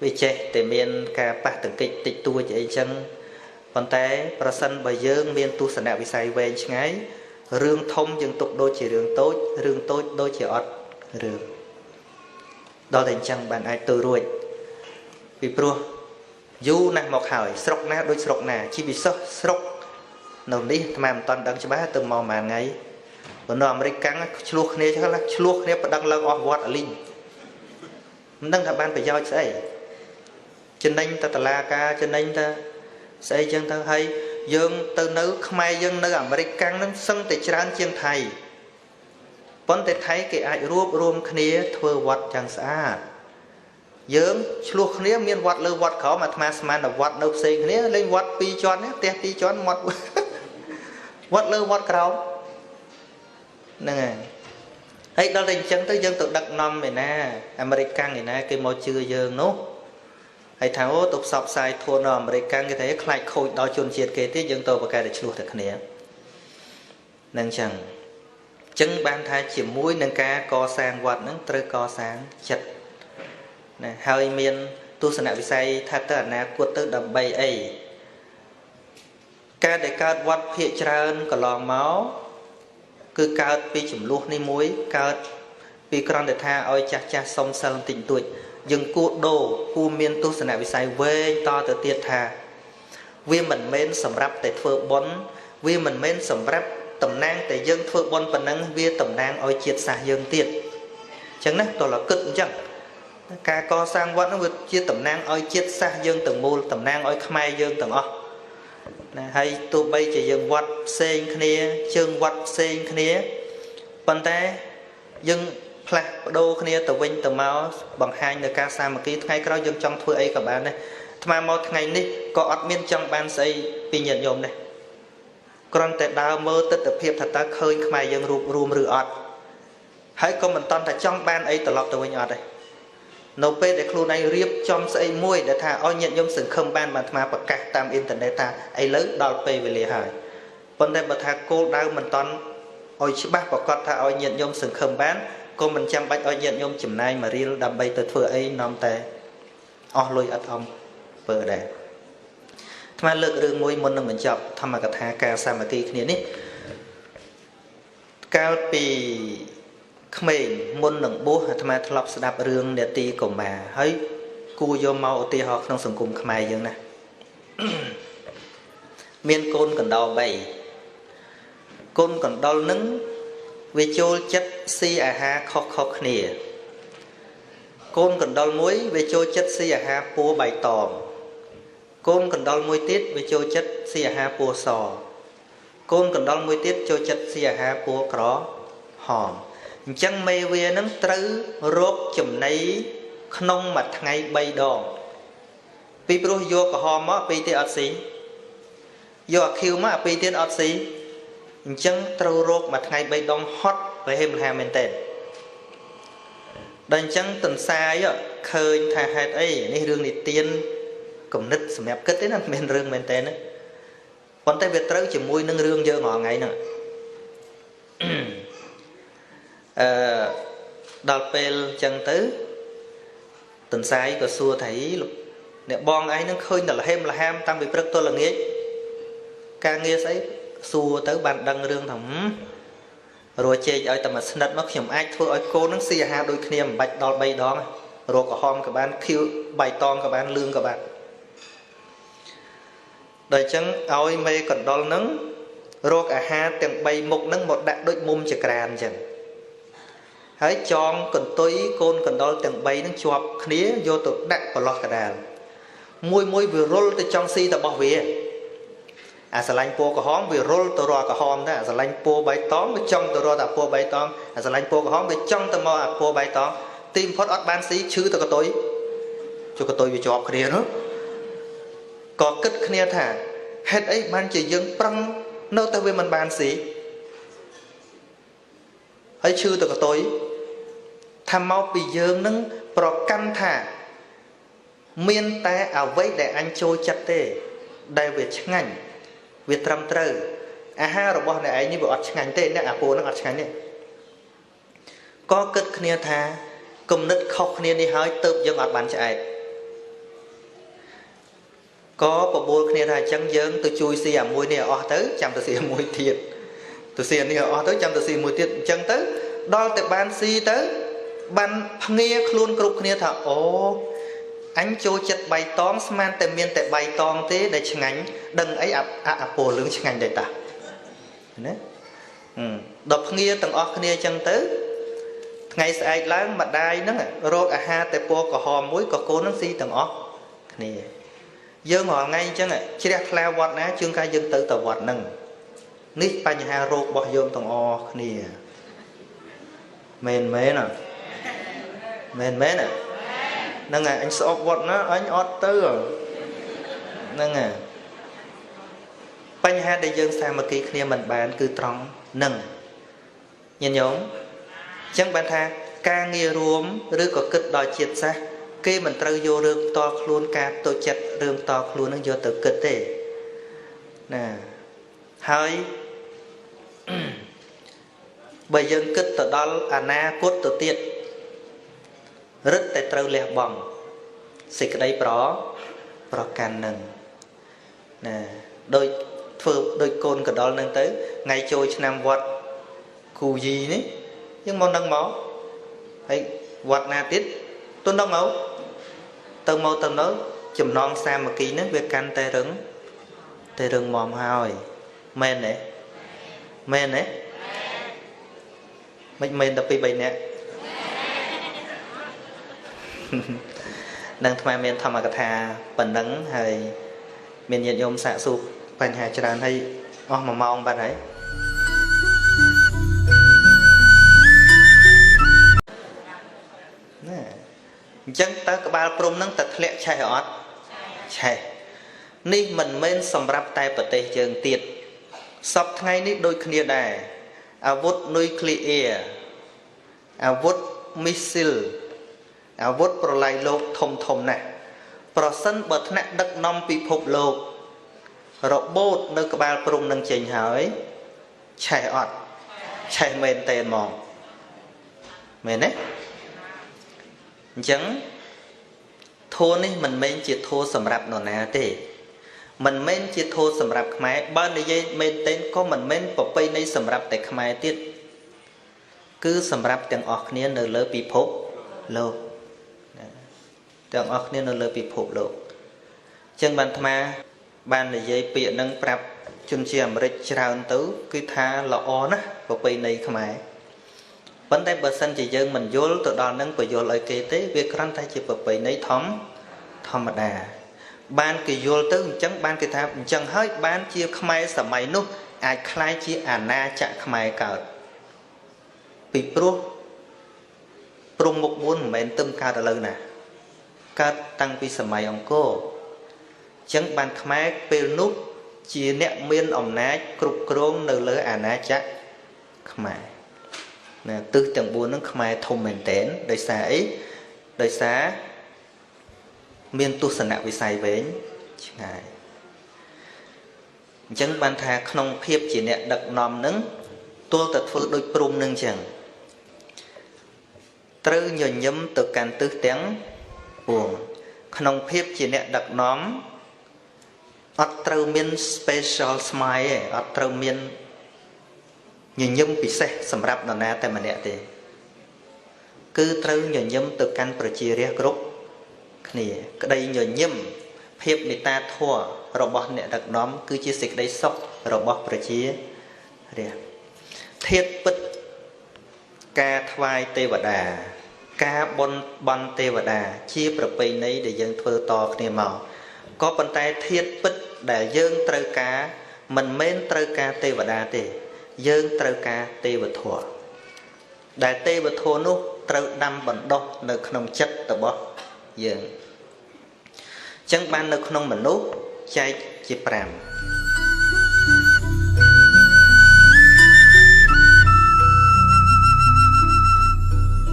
វាចេះតែមានការប៉ះទង្គិចតិចតួចអីចឹងប៉ុន្តែប្រសិនបើយើងមានទស្សនវិស័យវែងឆ្ងាយរឿងធំយើងទុកដូចជារឿងតូចរឿងតូចដូចជាអត់រឿងដល់តែអញ្ចឹងបានអាចទៅរួចពីព្រោះយូរណាស់មកហើយស្រុកណាដូចស្រុកណាជាពិសេសស្រុកនៅនេះអាត្មាមិនតាន់ដឹងច្បាស់ទៅមកប្រហែលថ្ងៃបើនៅអាមេរិកកាំងឆ្លោះគ្នាចឹងឆ្លោះគ្នាប្តឹងឡើងអស់វត្តអលីងមិនដឹងថាបានប្រយោជន៍ស្អីចំណេញទៅតឡាការចំណេញទៅស្អីចឹងទៅហើយយើងទៅនៅខ្មែរយើងនៅអាមេរិកកាំងហ្នឹងសឹងតែច្រើនជាងថៃប៉ុន្តែថៃគេអាចរួបរวมគ្នាធ្វើវត្តយ៉ាងស្អាតយើងឆ្លោះគ្នាមានវត្តលើវត្តក្រោមអាត្មាស្មានតែវត្តនៅផ្សេងគ្នាលេងវត្ត2ជាន់នេះផ្ទះ2ជាន់មាត់វត្តលើវត្តក្រោមហ្នឹងហើយដល់តែអញ្ចឹងទៅយើងទៅដឹកនាំឯណាអាមេរិកកាំងឯណាគេមកជឿយើងនោះហើយថាអូទៅផ្សព្វផ្សាយធននៅអាមេរិកកាំងគេថាខ្លាចខូចដល់ជនជាតិគេទៀតយើងទៅប្រកែកតែឆ្លោះតែគ្នាហ្នឹងចឹងអញ្ចឹងបានថាជាមួយនឹងការកសាងវត្តហ្នឹងត្រូវកសាងចិត្តណាហើយមានទស្សនវិស័យថាទៅអនាគតទៅដើម្បីអីការដែលកើតវត្តភាគច្រើនកន្លងមកគឺកើតពីចំនួននេះមួយកើតពីក្រំតែថាឲ្យចាស់សុំសិលបន្តិចបន្តួចយើងគួរដូរគួរមានទស្សនវិស័យវែងតទៅទៀតថាវាមិនមែនសម្រាប់តែធ្វើបុណ្យវាមិនមែនសម្រាប់តំណាងតែយើងធ្វើបុណ្យប៉ុណ្ណឹងវាតំណាងឲ្យជាតិសាសន៍យើងទៀតអញ្ចឹងណាតើគិតអញ្ចឹងការកសាងវត្តនោះវាជាតំណាងឲ្យជាតិសាសន៍យើងទាំងមូលតំណាងឲ្យខ្មែរយើងទាំងអស់ណាហើយទោះបីជាយើងវត្តផ្សេងគ្នាជើងវត្តផ្សេងគ្នាប៉ុន្តែយើងផ្លាស់ប្ដូរគ្នាទៅវិញទៅមកបង្ហាញនៅការសាមគ្គីថ្ងៃក្រោយយើងចង់ធ្វើអីក៏បានដែរអាត្មាមកថ្ងៃនេះក៏អត់មានចង់បានស្អីពីញាតិញោមដែរគ្រាន់តែដើរមើលទស្សនវិជ្ជាថាតើឃើញខ្មែរយើងរួបរวมឬអត់ហើយក៏មិនតន់តែចង់បានអីត្រឡប់ទៅវិញអត់ទេនៅពេលដែលខ្លួនឯងរៀបចំស្អីមួយដែលថាឲ្យញាតិញោមសង្ឃឹមបានអាត្មាប្រកាសតាមអ៊ីនធឺណិតថាឥឡូវដល់ពេលវេលាហើយប៉ុន្តែបើថាគោលដៅមិនតន់ឲ្យច្បាស់ប្រកាសថាឲ្យញាតិញោមសង្ឃឹមបានក៏មិនចាំបាច់ឲ្យញាតិញោមចំណាយមួយរៀលដើម្បីទៅធ្វើអីនាំតែអស់លុយអត់អំពើដែរអាត្មាលើករឿងមួយមុននឹងបញ្ចប់ធម្មកថាការសាមគ្គីគ្នានេះកាលពីក្មេងមុននឹងបួសអាត្មាធ្លាប់ស្ដាប់រឿងនាទីកុមារហើយគួរយកមកឧទាហរណ៍ក្នុងសង្គមខ្មែរយើងណាមានកូនកណ្ដុរ3កូនកណ្ដុរនឹងវាចូលចិត្តស៊ីអាហារខុសៗគ្នាកូនកណ្ដុរមួយវាចូលចិត្តស៊ីអាហារពណ៌បៃតងកូនកណ្ដុរមួយទៀតវាចូលចិត្តស៊ីអាហារពណ៌សកូនកណ្ដុរមួយទៀតចូលចិត្តស៊ីអាហារពណ៌ក្រហមអញ្ចឹងមេវានឹងត្រូវរកចំណីក្នុងមួយថ្ងៃ3ដងពីព្រោះយកក្រហមមកពីទៀតអត់ស៊ីយកអាខៀវមកពីទៀតអត់ស៊ីអញ្ចឹងត្រូវរកមួយថ្ងៃ3ដងហត់ប្រហែលមែនតើដល់អញ្ចឹងទន្សាយឃើញថាហេតុអីនេះរឿងនិទានគំនិតសម្រាប់គិតទេណាមិនមែនរឿងមែនតើណាប៉ុន្តែវាត្រូវជាមួយនឹងរឿងយើងរាល់ថ្ងៃហ្នឹងដល់ពេលអញ្ចឹងទៅទន្សាយក៏សួរថាអ្នកបងឯងនឹងឃើញតែលហេមលហាមតាំងពីព្រឹកទល់ល្ងាចការងារស្អីសួរទៅបានដឹងរឿងថា rồi chê ở tầm sân đất nó khiểm ai thưa ở cô nó xì hà đôi kia mà bạch đo bay đó rồi có hòm các bạn kêu bài tong các bạn lương các bạn đời chẳng ôi mê còn đo nắng rồi cả hà tiếng bay một nắng một đại đôi mông chả càn chẳng hãy chọn cần tôi côn cần đo tiếng bay nó chọp khía vô tụi đại của lọt cả đàn môi môi vừa roll từ trong si ta bảo vệ sờ lạnh po cái hóm vừa roll từ rò cái hóm đó sờ lạnh po bay tóm với trong từ rò ta po bay tóm sờ lạnh po cái hóm với trong từ mò po bay tóm tim phốt ót ban xí chứ từ cái tôi cho cái tôi vừa chọp khía nữa có kết khía thả hết ấy ban chỉ dừng prăng nâu ta về mình ban xí ấy chứ từ cái tôi tham mau bị dừng nâng pro căn thả miên ta ở với để anh trôi chặt tê đây việc ngành việc trầm trơ ha rồi bọn này ấy như bọn ngành tê nè cô nó ngành này có kết kia tha cùng nứt khóc kia đi hỏi tự dân ở bàn chạy có bộ bôi kia tha chẳng dân tôi chui xì mùi này ở tới chăm tôi xì mùi thiệt tôi xì này ở tới chăm tôi xì mùi thiệt chân tới đo từ ban xì tới ban nghe luôn cục kia thà ô anh cho chất bay tóm man tại miền tại bay tóm thế để chừng ảnh đừng ấy bồ lưỡng chừng ảnh để ta đọc nghe từng óc nghe chân tới ngày sai láng mặt đai nó rồi ha tại po có hòm muối có cô nó xí từng óc nè dương họ ngay chứ này chỉ đặt lao vọt ná chương ca dương tự tờ vọt nâng nít bánh hà rô bỏ dương từng óc nè mền mế nè mền mế nè nâng anh sợ vọt nó anh ót tới rồi nâng bánh hát để dân sao mà kì kia mình bán cứ trống nâng nhìn nhóm chẳng bạn tha ca nghe ruộng rồi có kết đòi chiết xa khi mình trâu vô rương to luôn ca tôi chặt rương to luôn nó vô tự kết tê nè hơi bây giờ kết tự đó na cốt tự tiết rất tại trâu lẹ bỏng xịt cái đấy bỏ can nâng nè đôi côn cái đó nâng tới ngày trôi năm vọt cù gì đấy nhưng mà nâng máu hay vọt na tiết tôi nâng máu tầng máu tầng đó chùm non xa mà ký nước việc can tê rừng mòm hồi men đấy men tập bị bệnh nè nâng tham miền tham cái thà bẩn nắng hay miền nhiệt nhôm xạ sụp bành hà tràn hay mà mong bạn ấy chẳng ta cái ba prom nâng tật lẹ chạy ọt chạy ní mình men sầm rạp tay bật tay trường tiệt sắp ngay ní đôi kia đài avut nuclear avut missile avut pro lai lộc thom nè pro sân bật nè đất nom bị phục lộc robot nơi cái ba prom nâng chỉnh hỏi chạy ọt chạy men tên mòn men đấy chẳng thua ní mình men chỉ thua sầm rạp nọ nè thế mình men chỉ thua sầm rạp khmai ban này dây men tên có mình men bỏ bay này sầm rạp tại khmai tiết cứ sầm rạp tiếng ọc nia nơi lỡ bị phốt lô tiếng ọc nia nơi lỡ bị phốt lô chân ban tham ban này dây bị nâng rạp chun chiêm rịch trào tứ cứ tha lọ á bỏ bay này khmai vấn đề bờ sân chỉ dân mình vô từ đó nâng bởi vô lời kế tế việc rắn tay chỉ bởi nấy thom mà đà ban kỳ vô tới chẳng ban kỳ tháp chẳng hơi ban chia khmai sả mày nút ai khai chia na chạ khmai cả bị pro một buôn mền tâm cao đã lâu nè cao tăng vì sả mày ông cô chẳng ban khmai pel nút chia nẹt miên ông ná cục krong nở lỡ na chạ khmai nè tư tưởng buồn nó khmai thông mền tén đời xa ấy đời xa miền tu sanh vì sai vén ngài chẳng ban thà không phiệp chỉ nè đặc nòm nứng tôi tật phơi đôi prum nưng chẳng trừ nhờ nhấm từ càn tư tiếng buồn không phiệp chỉ nè đặc nóm ở trừ miền special smile ở trừ miền nhờ nhâm bị xe sầm rạp nọ na tại mà nè thì cứ trâu nhờ nhâm từ cănប្រជាriêng group nè cái đây nhờ nhâm hiệp người ta thua robot nè đặc nóm cứ chia sẻ đây sốc robotប្រជាriêng thiết bích ca thai tê và đà ca bon tê và đà chiaประเพณีđể dân thơ to kia màu có bàn tay thiết bích để dân trâu cá mình men trâu cá tê và đà tê dân trâu cá tê và thua đại tê và thua nút trâu đâm bẩn độc nơi không chất tờ bó dân chẳng ban nơi không mình nút chạy chỉ pram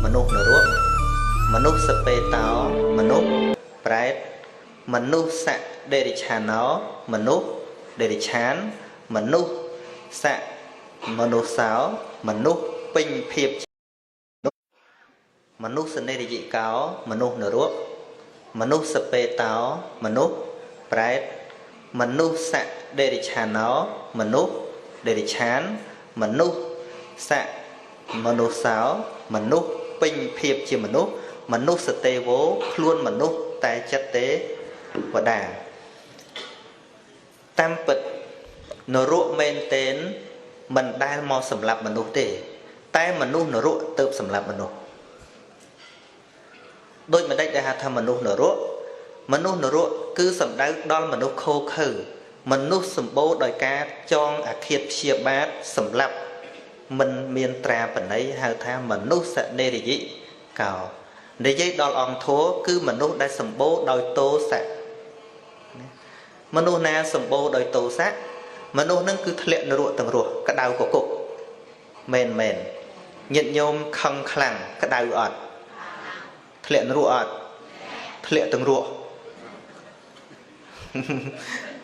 Manuh nurut, manuh sepetao, manuh pride, manuh sa derichanao, manuh derichan, manuh sa manuh sao, manuh pin phiệp, manuh senericao, manuh nurut, manuh sepetao, manuh pride, manuh sa derichanao, manuh derichan, manuh sa manuh sao, manuh bình phiệp chỉ mình nút sẽ tê vô luôn mình nút tại chất tế và đà tam bịch nó ruộng men tên mình đang mò sầm lập mình nút tê tay mình nút nó ruộng tự sầm lập mình nút đôi mình đây là tham mình nút nó ruộng cứ sầm đá đo mình nút khô khử mình nút sầm bố đòi cá chong à khiết chia bát sầm lập mình miền trà phần ấy hào tham mình nút sẽ nê gì cào để giấy đo on thố cứ mình nút đã sầm bố đòi tô sạ mình nút na sầm bố đòi tô sát mình nút nâng cứ thẹn nó ruột từng ruột cái đau của cụ mền nhận nhôm khăng khăng cái đau ọt thẹn nó ruột thẹn từng ruột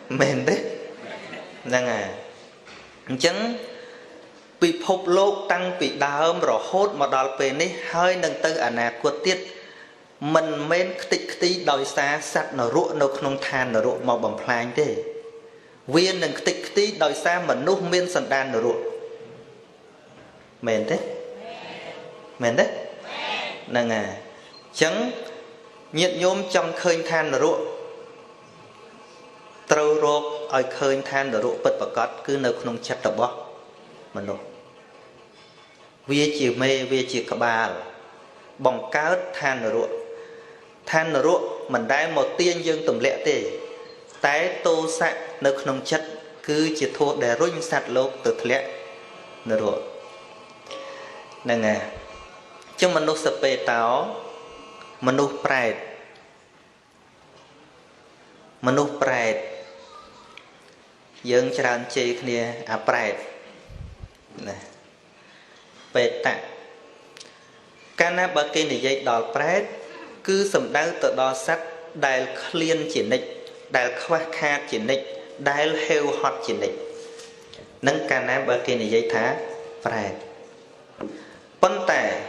mền đấy đang à chẳng bị phộc lốc tăng bị đau rồi hốt mà đào về này hơi nâng tới ảnh nè của tiết mình men tích tí đòi xa sạch nó ruộng nó không than nó ruộng màu bằng phai thế viên nâng tích tí đòi xa mà nút miên sần đan nó ruộng mền đấy nâng à chẳng nhiệt nhôm trong khơi than nó ruộng trâu rộp ở khơi than nó ruộng bật bật cọt cứ nó không chặt được bó mình đâu vì chỉ mê vì chỉ cả ba bằng cá than nở ruộng mình đã một tiên dương tùm lẹ tê tái tô sạch nó không chất cứ chỉ thua để rung sạch lốp từ lẹ nở ruộng nè nghe trong mình nút sập bê táo mình nút pride dương tràn chê kia à pride nè về tạ cana bờ kia này dây đỏ prét cứ sầm đau tự đo sắt đài liên chỉ nịch đài khoa kha chỉ nịch đài heo hot chỉ nịch nâng cana bờ kia này dây thá prét vấn đề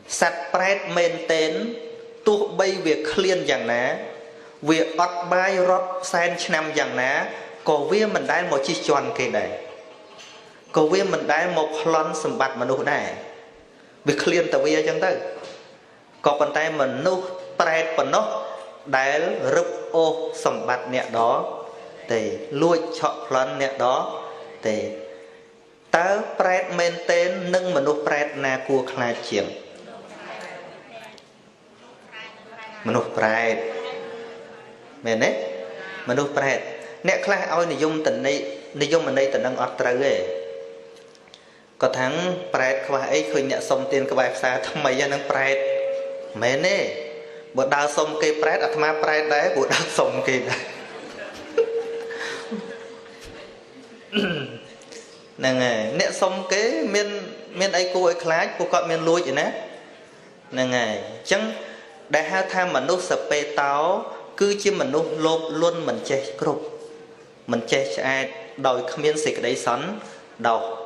sắt prét men tên tu bay việc liên dạng ná việc ọt bay rót sen năm dạng ná có viên mình đai một chi tròn kia này có viên mình đai một lon sầm bát mà nụ này việc liên tàu viên chẳng tới có bàn tay mình nụ prét phần nó đai rụp ô sầm bát nè đó để lui chọn lon nè đó để ta prét men tên nâng mình nụ prét na cua khai chieng mình nụ prét men đấy mình nụ prét nè khai oi này dùng tình này dùng mình đây tình năng ọt trời ấy có thằng prét qua ấy khơi nhẹ sông tiền cái bài xa thằng mày ra năng prét mẹ nè bữa đào sông cây prét à thằng prét đấy bữa đào sông cây đấy nè nghe nè sông cái miền ấy cô ấy khá cô gọi miền lui vậy nè nè nghe chẳng đại hai tham mà nút sập bê táo cứ chứ mình nút lốp luôn mình che cục mình che ai đòi không miên xịt đấy sắn đầu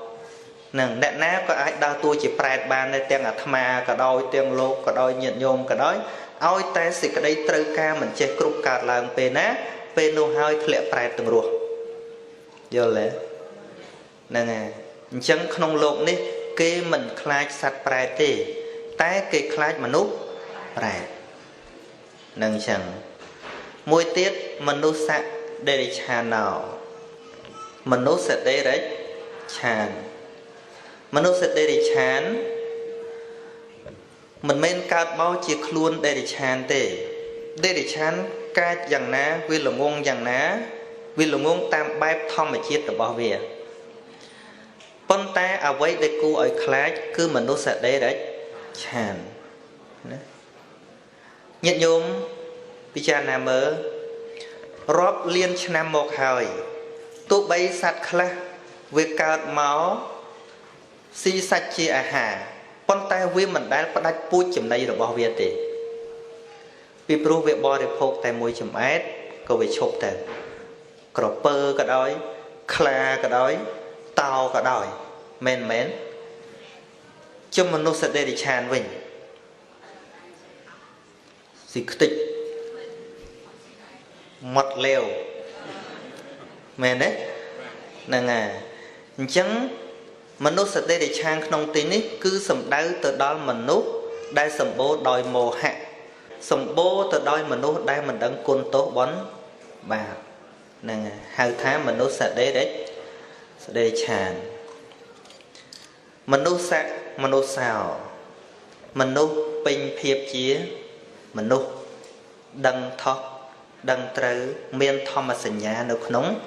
nè nè ná có ai đau tôi chỉ prét ban đây tiếng à tham cả đôi tiếng lốp cả đôi nhiệt nhôm cả đôi ôi ta xịt cái đấy trơ ca mình che cục cả làng pê ná pê nô hơi lẹ prét từng ruột vô lẽ nè nghe Chẳng không lộp ní kê mình khai sạch prẹ tê Té kê khai mà nút prẹ Nâng chẳng Mùi tiết mình nút sạch Đê đi chàn nào Mình nút sạch đê đấy Chàn Mình nút sạch đê đi chàn Mình mênh cao bao chia khuôn đê đi chàn tê Đê đi chàn ca dàng ná Vì là ngôn dàng ná Vì là ngôn tam bạp thông mà chết được bao về Bọn ta ở vậy để cô ở khá Cứ mình nút sạch đê đấy Chàn Nhật nhôm Vì cha nà mơ Rộp liên chân một hồi Tụ bây sạch khá Vì cao máu Si sạch chì à hà Bọn ta vì mình đã bắt đách bút chùm này rồi bỏ việc đi Vì bố việc bỏ đi phục tại mùi chùm ết Cô bị chụp tên Có bơ cả đói Khá cả đói Tao cả đói Mến mến Chúng mình nụ sạch đây đi chàn vinh Gì cứ tích Mất leo Mến đấy Nâng à Chẳng Mình nụ sạch đây đi chàn không tin ý Cứ xâm đau từ đó mình nụ Đai xâm bố đòi mồ hạ Xâm bố từ đó mình nụ Đai mình đang côn tốt bón Bà Nâng à Hào tháng mình nụ sạch đây đấy Sạch đây chàn Mình nụ sạch Mình nụ sao Mình nụ bình phiếp chía Mình nụ Đăng thọc Đăng trâu Miên thọ mà sinh nhà nụ nóng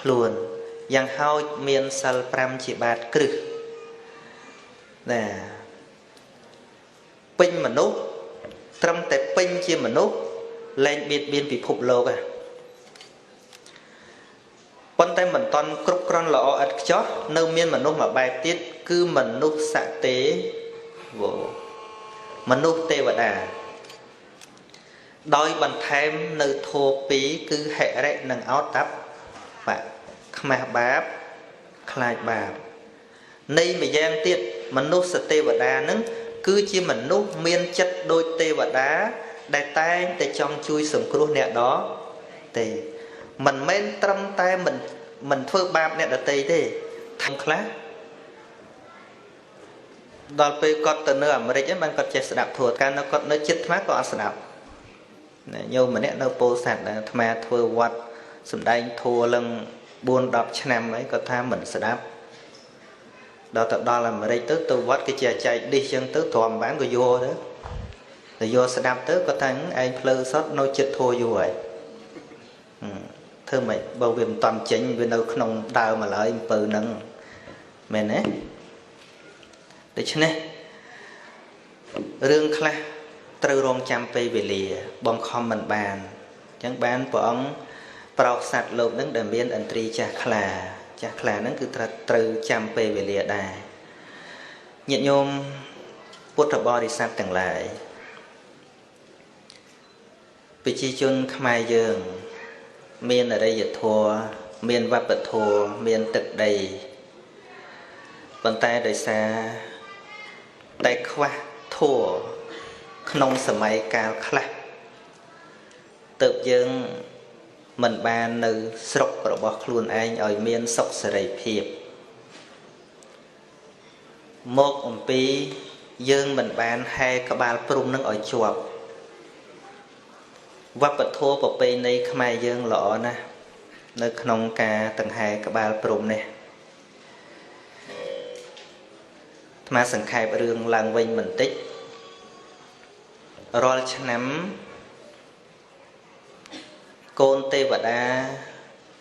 Luôn Yang hao miên sal pram chỉ bát cử Nè Pinh mình nụ Trâm tế pinh chìa mình nụ Lên biệt biên bị phục lô à Bọn tay mình toàn cục con lọ ạch chót Nâu miên mình nụ mà bài tiết Cứ mình nụ xạ tế Vô Mình nụ tê vật à Đói bằng thêm nơi thô phí Cứ hệ rẽ nâng áo tắp Và khmah bạp Khai bạp Này mà giang tiết Mình nụ xạ tê vật à nâng Cứ chỉ mình nụ miên chất đôi tê vật á Đại tay để trong chui sầm cửu nẹ đó Tê Mình mênh trâm tay mình thơ bạp nè đã tây thế Thằng khá Đó là có tình nữa mà đây chứ bạn có chết đạp thuộc Cả nó có nó chết mắt có sẽ đạp Nhưng mà nè nó bố sạch là thầm thơ hoạt Xùm đánh thua lưng buôn đọc chân năm ấy có tha mình sẽ đạp Đó là mà đây tức tôi vắt cái chè chạy đi chân tức thòm bán của vô đó Rồi vô sẽ đạp tức có thằng anh plơ sót nó chết thua vô vậy Thưa mày, bao vì toàn chính vì nó không đau mà lại bờ nâng Mẹ nè Để chứ nè Rương khá Trâu rong chăm phê về lìa Bông khom mình bàn Chẳng bán của ông Bảo sạch lộp nâng đàm biên ẩn tri chá khá nâng cứ trâu chăm phê về lìa đài Nhiệt nhôm Bút trò bò đi sạch tầng lại Vì chi chung khmai dương Miên ở đây dịch thua Miên vấp bật thua Miên tực đầy Bọn ta đời xa Đại khoa thua Nông sở máy cao khá Tự dưng Mình bàn nữ sọc rồi bọc luôn anh Ở miên sọc sở rầy phiệp Một ổng bí Dương mình bàn hai cả bà prung nâng ở chuộc Vấp bật thua bộ bê này khmai dương lọ nè Nơi nông ca tầng hai cả bà prung nè Mà sẵn khai bà rương làng vinh mình tích Rồi chân nắm Côn tê vật đá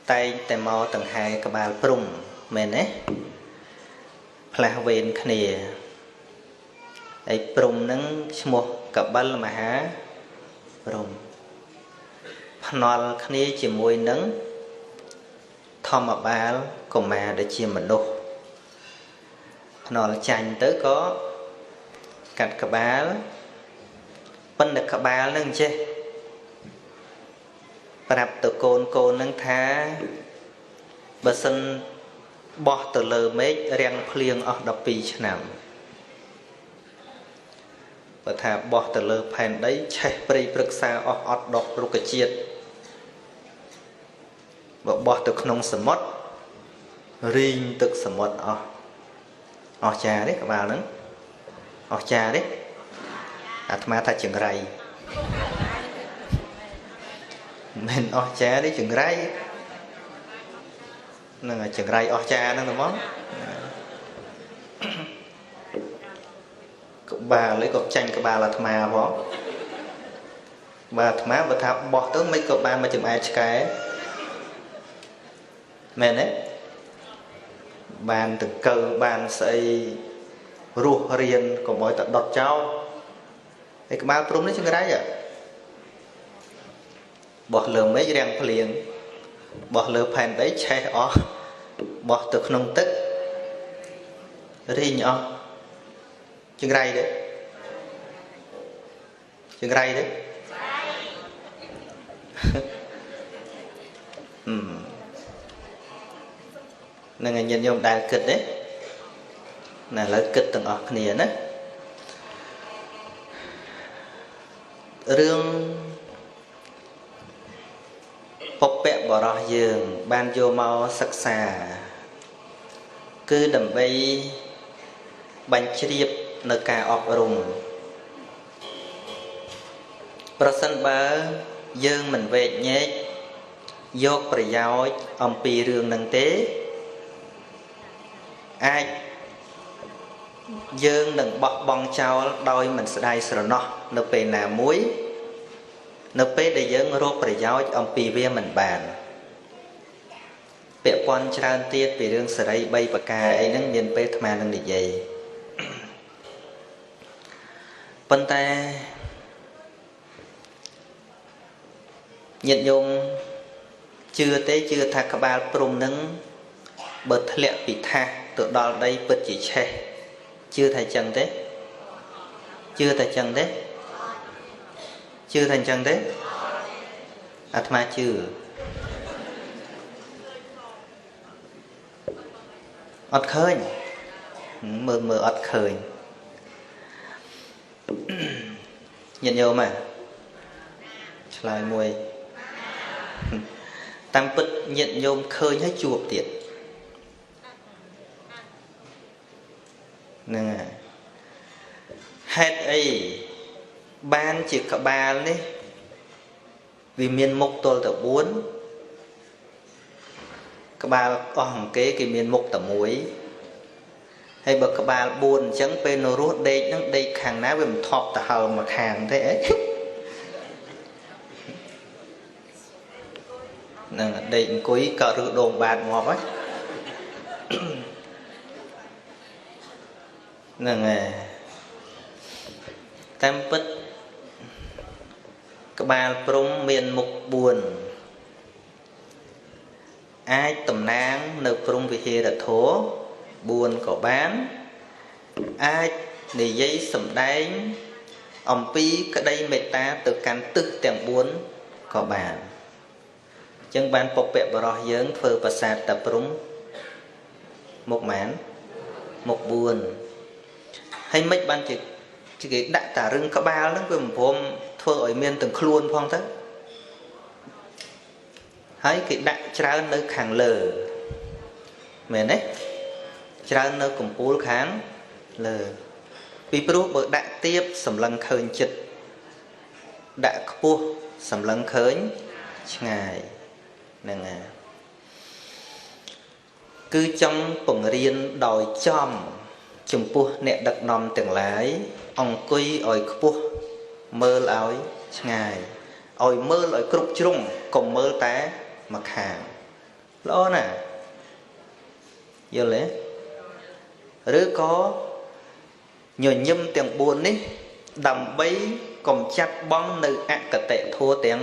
Tay tè mò tầng hai cả bà prung Mên ấy Là vên khá nè Ấy prung nâng một cả bà mà há Prung Nó khá nè chỉ mùi nâng Thọ mà bà Còn mà để chia mình nụ Nó là chanh tới có Cạch cả bà Bân được cả bà nâng chê Bà đạp từ côn nâng thá Bà xin Bỏ từ lờ mết Rèn phliêng ở đập bì chân nằm Bà thả bỏ từ lờ phèn đấy Chạy bầy bực xa ọt đọc rục cái chiết Bà bỏ từ nông sầm mót Rinh tức sầm mót អស់ចាទេក្បាលហ្នឹងអស់ចាទេអាត្មាថាចង្រៃមិនអស់ចាទេចង្រៃនឹងចង្រៃអស់ចាហ្នឹងទៅហ្មងក្បាលឯងក៏ចាញ់ក្បាលអាត្មាផងបើអាត្មាបើថាបោះទៅមិនក៏បានមកចំអែតឆ្កែមែនទេបានតង្កើបានស្អីរស់រៀនកុំឲ្យតែដុតចោលហើយក្បាលព្រំនេះចង្រៃបោះលើមេឃរាំងភ្លៀងបោះលើផែនដីឆេះអស់បោះទៅក្នុងទឹករីងអស់ចង្រៃទេចង្រៃទេនឹងញាតិញោមដែលគិតទេណាឥឡូវគិតទាំងអស់គ្នាណារឿងពពកបរោះយើងបានយកមកសិក្សាគឺដើម្បីបញ្ជ្រាបនៅការអប់រំប្រសិនបើយើងមិនវែកញែកយកប្រយោជន៍អំពីរឿងនឹងទេអាចយើងនឹងបោះបង់ចោលដោយមិនស្ដាយស្រណោះនៅពេលណាមួយនៅពេលដែលយើងរកប្រយោជន៍អំពីវាមិនបានពាក់ព័ន្ធច្រើនទៀតពីរឿងសេរី3ប្រការអីហ្នឹងមានពេលអាត្មានឹងនិយាយប៉ុន្តែញាតិញោមជឿទេជឿថាក្បាលព្រំនឹងបើធ្លាក់ពីថាសទៅដល់ដីពិតជាឆេះជឿថាចឹងទេជឿថាចឹងទេជឿថាចឹងទេអាត្មាជឿអត់ឃើញមើលអត់ឃើញញាតិញោមឆ្លើយមួយតាមពិតញាតិញោមឃើញហើយជួបទៀតហ្នឹងហើយហេតុអីបានជាក្បាលនេះវាមានមុខទល់តែ4ក្បាលអស់អង្គគេមានមុខតែ1ហើយបើក្បាល4អញ្ចឹងពេលនៅរស់ដេកហ្នឹងដេកខាងណាវាមិនថប់ទៅហើមមកខាងទេអីនឹងដេកអង្គុយក៏រឺដងបាតងាប់ហើយហ្នឹងហើយតាមពិតក្បាលព្រំមានមុខ4អាចតំណាងនៅព្រំវិហារធម៌4ក៏បានអាចនិយាយសម្ដែងអំពីក្តីមេត្តាទៅកាន់ទិសទាំង4ក៏បានអញ្ចឹងបានពពកបរោះយើងធ្វើប្រាសាទតាព្រំមុខម៉ានមុខ4ហើយមិនបានជាគេដាក់តារឹងក្បាលហ្នឹងវាមិនព្រមធ្វើឲ្យមានទាំងខ្លួនផងទៅហើយគេដាក់ច្រើននៅខាងលើមែនទេច្រើននៅកំពូលខាងលើពីព្រោះបើដាក់ទៀបសម្លឹងឃើញចិត្តដាក់ខ្ពស់សម្លឹងឃើញឆ្ងាយហ្នឹងហើយគឺចង់បង្រៀនដោយចំចំពោះអ្នកដឹកនាំទាំងឡាយអង្គុយឲ្យខ្ពស់មើលឲ្យឆ្ងាយឲ្យមើលឲ្យគ្រប់ជ្រុងកុំមើលតែមកខាងល្អណាស់យល់ទេឬក៏ញញឹមទាំង4នេះដើម្បីកំចាត់បងនៅអកតេធัวទាំង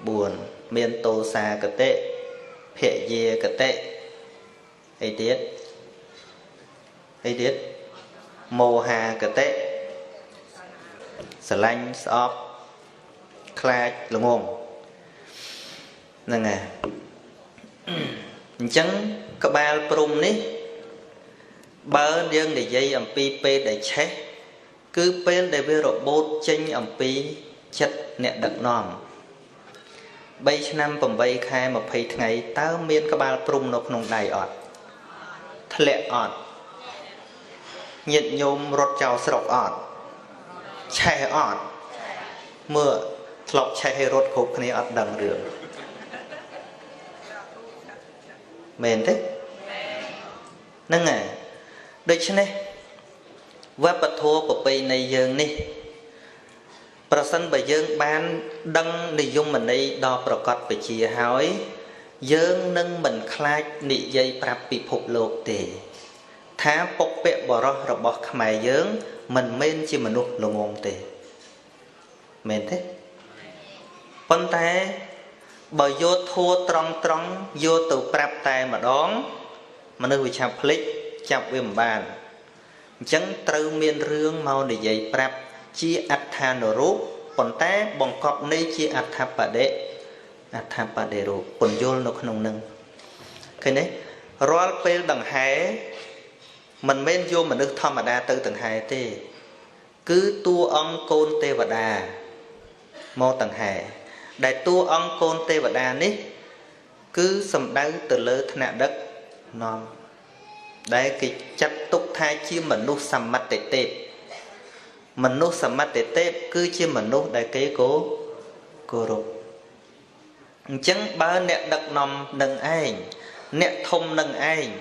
4មានតោសាកតេភយាកតេអីទៀតមោហាកតេស្រឡាញ់ស្អប់ខ្លាចល្ងងហ្នឹងហើយអញ្ចឹងក្បាលព្រំនេះបើយើងនិយាយអំពីពេលដែលឆេះគឺពេលដែលវារបូតចេញអំពីចិត្តអ្នកដឹកនាំ3ឆ្នាំ8ខែ20ថ្ងៃតើមានក្បាលព្រំនៅក្នុងដៃអត់ធ្លាក់អត់ nhiệt nhôm rốt chào sọc ọt chè ọt mưa lọc chè rốt khúc này ọt đằng đường mền thế nâng à đây chứ này vấp bật thua của bì này dương đi bà sân bà dương ban đăng đi dung mình đi đo bà cọt bà chìa hỏi dương nâng mình khai nị dây prap bị phục lột tề thá bốc bẹ bỏ ra rồi bỏ khmài dương mình men chi mình nụ lồng ngôn tề mền thế phân thế bà vô thua trong trong vô từ prap tay mà đón mà nơi chạp phích chạp viêm bàn chẳng trâu miên rương mau để dạy prap chia ắt tha nổ rút còn té bằng cọp này chia ắt tha bà đệ rút còn vô nó không nâng cái này rồi phê đằng hái mình men vô mình được thầm mà đa từ tầng hai tê cứ tu ông côn tê và đà mô tầng hai đại tu ông côn tê và đà ní cứ sầm đau từ lơ thân nạn đất non đấy cái chất túc thai chi mình nuốt sầm mắt tê tê mình nuốt sầm mắt tê tê cứ chi mình nuốt đại cái cố rụt chẳng ba nẹt đặc nằm nâng anh nẹt thông nâng anh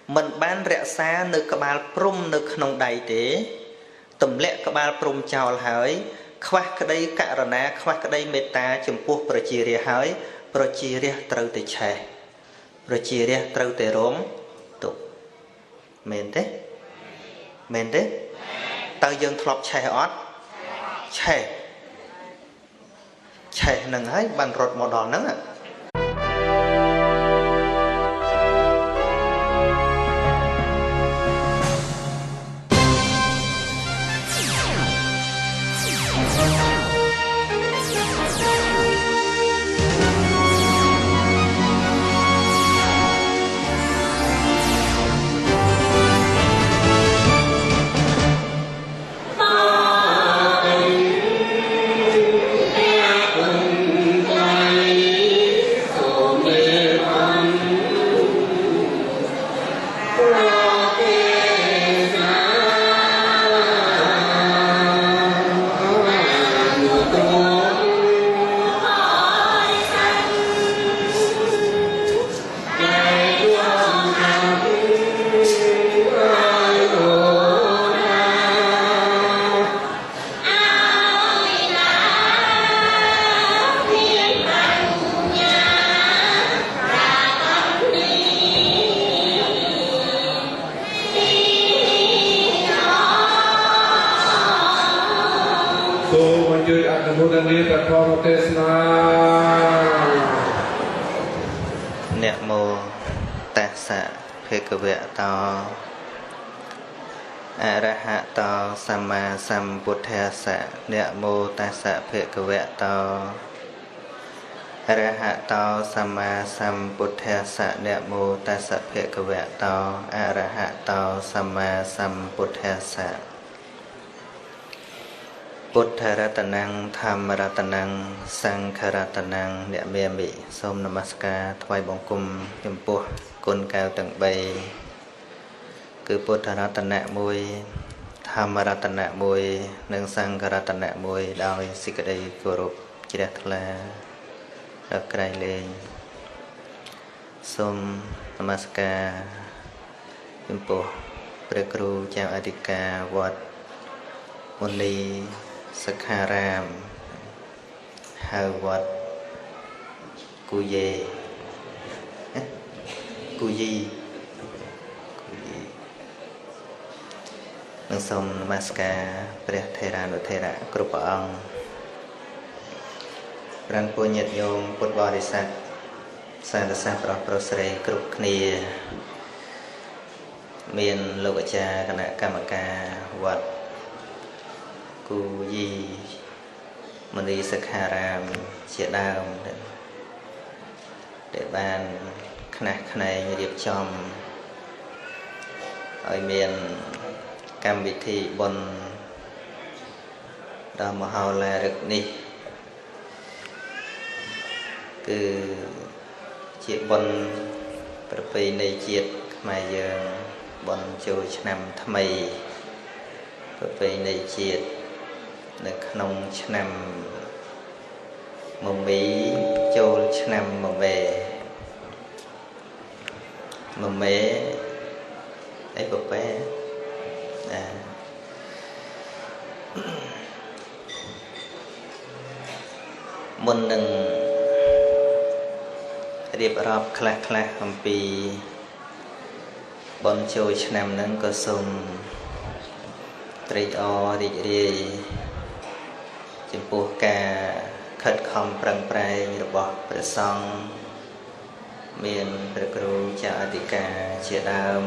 mình bán rẻ xa nơi các bạn prum nơi nông đầy thế tầm lệ các bạn prum chào hỏi khoác cái đây cả rồi nè khoác cái đây meta chấm puộc prochiria hỏi prochiria trâu tê chè prochiria trâu tê rốn tục mền thế tao dân thọp chè ót chè nâng ấy bằng rột màu đỏ nắng ạ Sam Buddhasa Namo Tassa Bhagavato Arahato Sama Sambuddhassa Namo Tassa Bhagavato Arahato Sama Sambuddhassa Buddha Ratanang Dhamma Ratanang Sangha Ratanang Nẹ Mê Mị Sôm Namaskar Thoại Bóng Cung Hiểm Bùa Côn Cao Tầng Bày Cứ Buddha Ratana Mùi Dhamma Ratana Mùi Nâng Sangha Ratana Mùi Đôi Sĩ Cây Cô Rụp Chỉ Đạt Là Đọc Cây Lên Sôm Namaskar Hiểm Bùa Prekru Chào Adhika Wat Muni Sakharam Hawat Kuye Kuyi Nâng sông Namaskarព្រះថេរានុថេរៈគ្រប់ព្រះអង្គប្រាណពលញាតិញោមពុទ្ធបរិស័ទសាធុសាស្ត្រប្រុសស្រីគ្រប់គ្នាមានលោកអាចារ្យគណៈកម្មការវត្តគូយីមនីសិក្ខារាមជាដើមដែលបានខ្នះខ្នែងរៀបចំឲ្យមានកម្មវិធីបុណ្យដ៏មហោឡារិកនេះគឺជាបុណ្យប្រពៃណីជាតិខ្មែរយើងបុណ្យចូលឆ្នាំថ្មី ប្រពៃណីជាតិនៅក្នុងឆ្នាំមមីចូលឆ្នាំមមេអីប្រពែមុននឹងរៀបរាប់ខ្លះអំពីបុណ្យចូលឆ្នាំហ្នឹងក៏សូមត្រេកអររីករាយចំពោះការខិតខំប្រឹងប្រែងរបស់ព្រះសង្ឃមានព្រះគ្រូចាអធិការជាដើម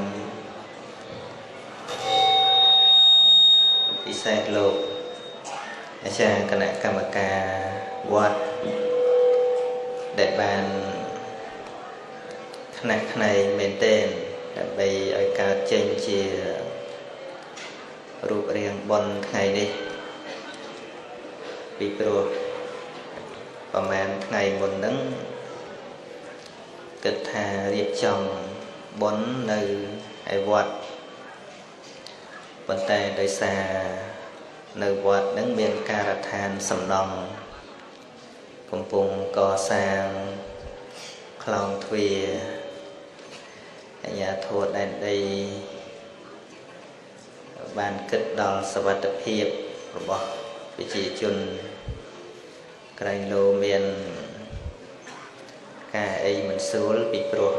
ពិសេសលោកអាចារ្យគណៈកម្មការវត្តដែលបានខ្នះខ្នែងមែនទែនដើម្បីឲ្យកើតចេញជារូបរាងបុណ្យថ្ងៃនេះពីព្រោះប្រហែលថ្ងៃមុនហ្នឹងគិតថារៀបចំបុណ្យនៅឯវត្តប៉ុន្តែដោយសារនៅវត្តហ្នឹងមានការដ្ឋានសំណង់កំពុងកសាងខ្លោងទ្វារអាជ្ញាធរដែនដីបានគិតដល់សុវត្ថិភាពរបស់ប្រជាជនក្រែងលោមានការអីមិនស្រួលពីព្រោះ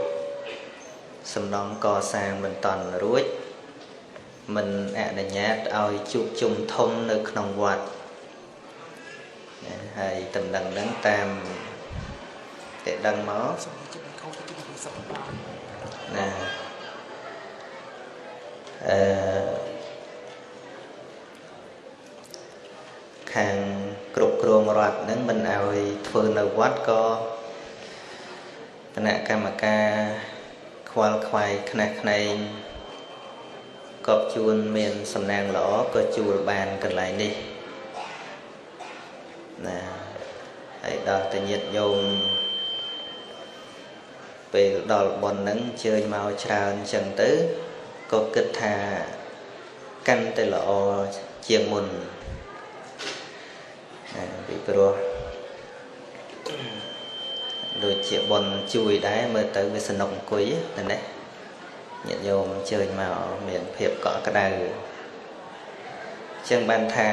សំណង់កសាងមិនតាន់រួចមិនអនុញ្ញាតឲ្យជួបជុំធំនៅក្នុងវត្តហើយតំណែងហ្នឹងតាមតែដឹងមកណាខាងគ្រប់គ្រងរដ្ឋហ្នឹងមិនឲ្យធ្វើនៅវត្តក៏គណៈកម្មការខ្វល់ខ្វាយខ្នះខ្នែងកប់ជួនមានសំណាងល្អក៏ជួលបានកន្លែងនេះណាហើយដល់តញាតិញោមពេលដល់បុណ្យហ្នឹងជើញមកច្រើនអញ្ចឹងទៅក៏គិតថាកាន់តែល្អជាងមុនពីព្រោះដូចជាបុណ្យជួយដែរមើលទៅវាសនុកអង្គុយណាញាតិញោមអញ្ជើញមកមានភាពកក់ក្ដៅចឹងបានថា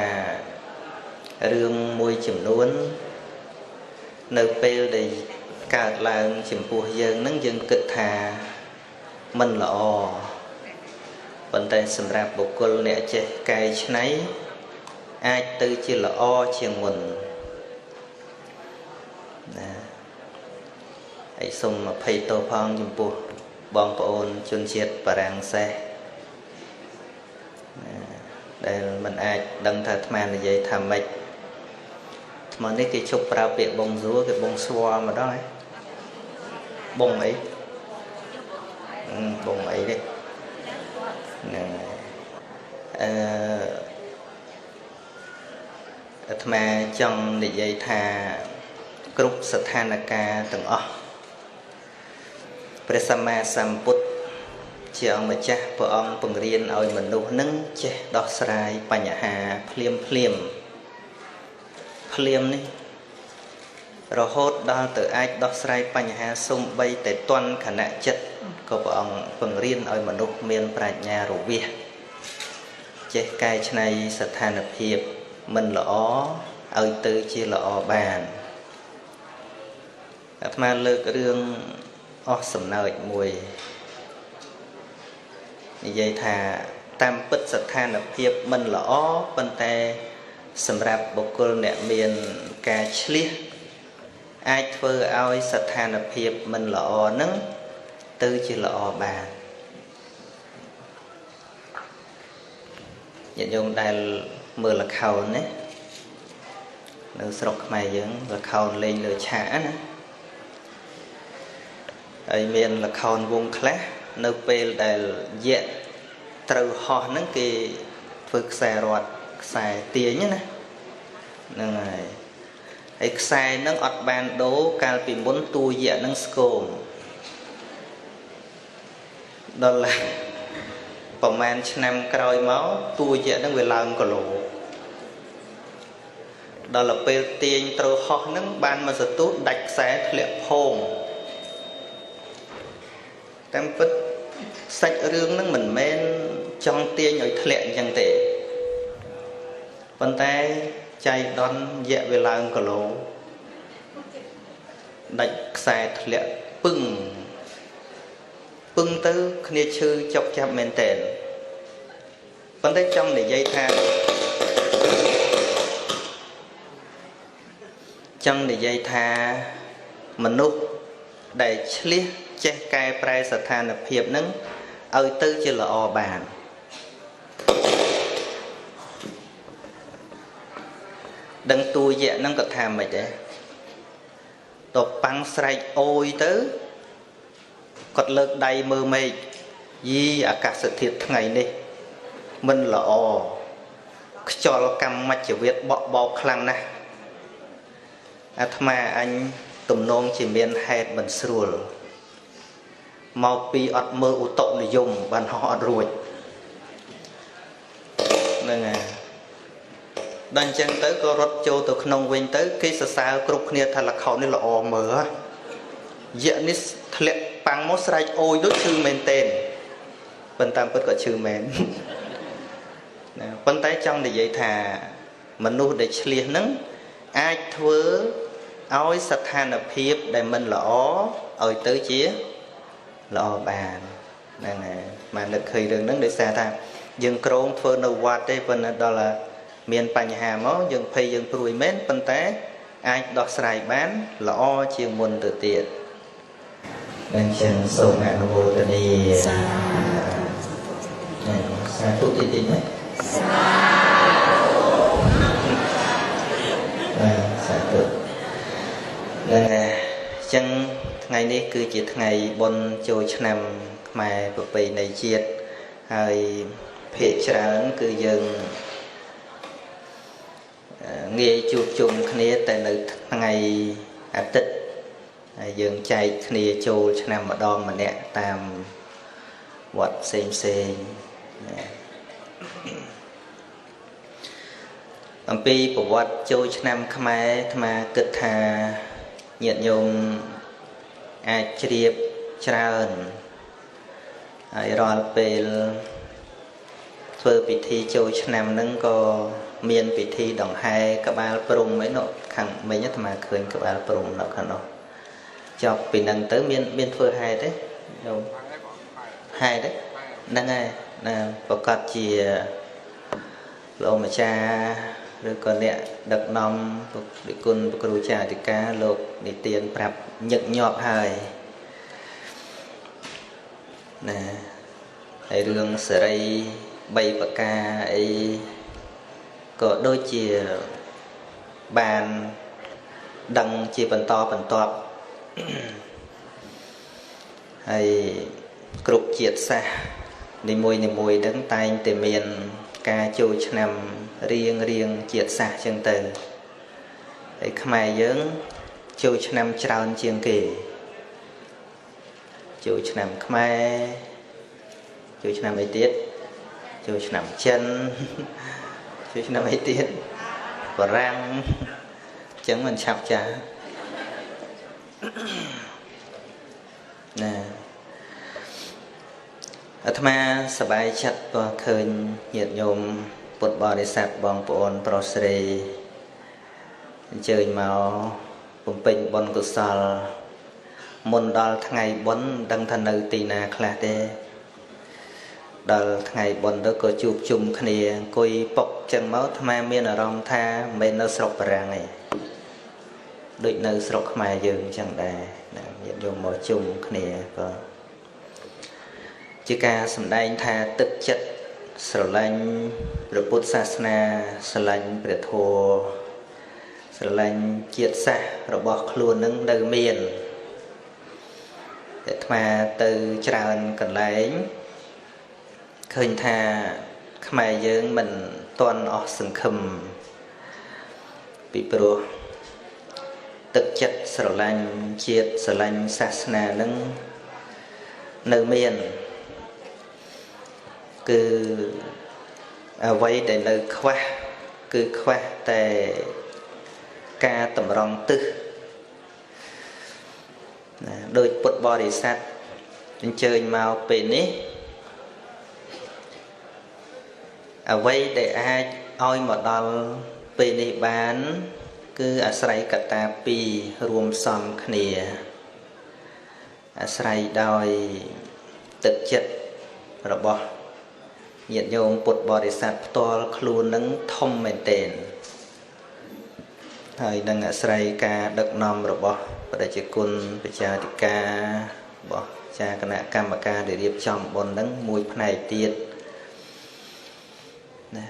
រឿងមួយចំនួននៅពេលដែលកើតឡើងចំពោះយើងនឹងយើងគិតថាមិនល្អប៉ុន្តែសម្រាប់បុគ្គលអ្នកចេះកែច្នៃអាចទៅជាល្អជាងមុនណាហើយសូមអភ័យទោសផងចំពោះបងប្អូនជនជាតិបារាំងសេសដែលមិនអាចដឹងថាអាត្មានិយាយថាម៉េចថ្មនេះគេជប់ប្រើពាក្យបងសួរគេបងស្វម្ដងហ៎បងអីបងអីនេះហ្នឹងអាត្មាចង់និយាយថាគ្រប់ស្ថានភាពទាំងអស់ព្រះសម្មាសម្ពុទ្ធជាអង្គម្ចាស់ព្រះអង្គបង្រៀនឲ្យមនុស្សនឹងចេះដោះស្រាយបញ្ហាភ្លាមនេះរហូតដល់ទៅអាចដោះស្រាយបញ្ហាសំបីតែទន់ខណៈចិត្តក៏ព្រះអង្គបង្រៀនឲ្យមនុស្សមានប្រាជ្ញារវាសចេះកែច្នៃស្ថានភាពមិនល្អឲ្យទៅជាល្អបានអាត្មាលើករឿងអស់សំណើចមួយនិយាយថាតាមពិតស្ថានភាពមិនល្អប៉ុន្តែសម្រាប់បុគ្គលអ្នកមានការឆ្លៀសអាចធ្វើឲ្យស្ថានភាពមិនល្អនឹងទៅជាល្អបានញាតិញោមដែលមើលល្ខោនណានៅស្រុកខ្មែរយើងល្ខោនលេងលើឆាកណាហើយមានល្ខោនវងខ្លះនៅពេលដែលយៈត្រូវហោះហ្នឹងគេធ្វើខ្សែរត់ខ្សែទាញណាហ្នឹងហើយខ្សែហ្នឹងអត់បានដូរកាលពីមុនតួយៈហ្នឹងស្គមដល់ ប្រហែលឆ្នាំក្រោយមកតួយៈនឹងវាឡើងគីឡូដល់ពេលទាញត្រូវហោះនឹងបានមកសន្ទុះដាច់ខ្សែធ្លាក់ភងតាមពិតសាច់រឿងនឹងមិនមែនចង់ទាញឲ្យធ្លាក់អញ្ចឹងទេប៉ុន្តែចៃដន្យៈវាឡើងគីឡូដាច់ខ្សែធ្លាក់ពឹងទៅគ្នាឈឺចុកចាប់មែនតើប៉ុន្តែចង់និយាយថាមនុស្សដែលឆ្លៀសចេះកែប្រែស្ថានភាពនឹងឲ្យទៅជាល្អបានដឹងតួយៈនឹងក៏ថាមិនដែរតបប៉ាំងស្រែកអូយទៅគាត់លើកដៃមើលមេឃយីអាកាសធាតុថ្ងៃនេះមិនល្អខ្យល់កម្មមជ្ឈវិទ្យបក់បោកខ្លាំងណាស់អាត្មាអញទំនងជាមានហេតុមិនស្រួលមកពីអត់មើលឧតុនិយមបានហោះអត់រួចហ្នឹងហើយដល់អញ្ចឹងទៅក៏រត់ចូលទៅក្នុងវិញទៅគេសរសើរគ្រប់គ្នាថាល្ខោននេះល្អមើលយៈនេះធ្លាក់ប៉ាំងមកស្រែកអូយដូចឈឺមែនទេប៉ុន្តែពិតក៏ឈឺមែនណាប៉ុន្តែចង់និយាយថាមនុស្សដែលឆ្លៀសហ្នឹងអាចធ្វើឲ្យស្ថានភាពដែលមិនល្អឲ្យទៅជាល្អបានហ្នឹងហើយមកនឹកឃើញរឿងហ្នឹងដោយសារថាយើងក្រងធ្វើនៅវត្តទេប៉ុន្តែដល់មានបញ្ហាមកយើងភ័យយើងព្រួយមែនប៉ុន្តែអាចដោះស្រាយបានល្អជាងមុនទៅទៀតអញ្ចឹងសូមអនុមោទនាសាធុតិតិណាសាធុហ្នឹងអញ្ចឹងថ្ងៃនេះគឺជាថ្ងៃបុណ្យចូលឆ្នាំខ្មែរប្រពៃណីជាតិហើយភាគច្រើនគឺយើងងាយជួបជុំគ្នាតែនៅថ្ងៃអាទិត្យហើយយើងចែកគ្នាចូលឆ្នាំម្ដងម្នាក់តាមវត្តផ្សេងអំពីប្រវត្តិចូលឆ្នាំខ្មែរអាត្មាគិតថាញាតិញោមអាចជ្រាបច្រើនហើយរាល់ពេលធ្វើពិធីចូលឆ្នាំហ្នឹងក៏មានពិធីដង្ហែក្បាលព្រំឯនោះខាងមិញអាត្មាឃើញក្បាលព្រំនៅខាងនោះចប់ពីហ្នឹងទៅមានធ្វើហែទេញោមហែទេហ្នឹងហើយណាប្រកាសជាលោកម្ចាស់ឬក៏អ្នកដឹកនាំពិគុណគ្រូចាអធិការលោកនិទានប្រាប់ញឹកញាប់ហើយណាហើយរឿងសេរី3ប្រការអីក៏ដូចជាបានដឹងជាបន្តបន្ទាប់ហើយគ្រប់ជាតិសាសន៍នីមួយហ្នឹងតែងតែមានការចូលឆ្នាំរៀងជាតិសាសន៍ចឹងទៅហើយខ្មែរយើងចូលឆ្នាំច្រើនជាងគេចូលឆ្នាំខ្មែរចូលឆ្នាំអីទៀតចូលឆ្នាំចិនចូលឆ្នាំអីទៀតបារាំងចឹងមិនឆាប់ចាស់ណាអាត្មាសប្បាយចិត្តព្រោះឃើញញាតិញោមពុទ្ធបរិស័ទបងប្អូនប្រុសស្រីអញ្ជើញមកបំពេញបុណ្យកុសលមុនដល់ថ្ងៃបុណ្យដឹងថានៅទីណាខ្លះទេដល់ថ្ងៃបុណ្យទៅក៏ជួបជុំគ្នាអង្គុយពុកចឹងមកអាត្មាមានអារម្មណ៍ថាមិននៅស្រុកបារាំងទេដូចនៅស្រុកខ្មែរយើងចឹងដែរញាតិញោមមកជុំគ្នាក៏ជាការសម្ដែងថាទឹកចិត្តស្រឡាញ់ព្រះពុទ្ធសាសនាស្រឡាញ់ព្រះធម៌ស្រឡាញ់ជាតិសាសន៍របស់ខ្លួននឹងនៅមានតែអាត្មាទៅច្រើនកន្លែងឃើញថាខ្មែរយើងមិនទាន់អស់សង្ឃឹមពីព្រោះទឹកចិត្តស្រឡាញ់ជាតិស្រឡាញ់សាសនានឹងនៅមាន គឺអ្វីដែលនៅខ្វះគឺខ្វះតែការតម្រង់ទិសដោយពុទ្ធបរិស័ទអញ្ជើញមកពេលនេះអ្វីដែលអាចឲ្យមកដល់ពេលនេះបានគឺអាស្រ័យកត្តាពីររួមផ្សំគ្នាអាស្រ័យដោយទឹកចិត្តរបស់ញាតិញោមពុទ្ធបរិស័ទផ្ទាល់ខ្លួននឹងធំមែនទែនហើយនឹងអាស្រ័យការដឹកនាំរបស់ព្រះរាជគុណប្រជាអធិការរបស់ចាគណៈកម្មការដែលរៀបចំបុណ្យនឹងមួយផ្នែកទៀតណា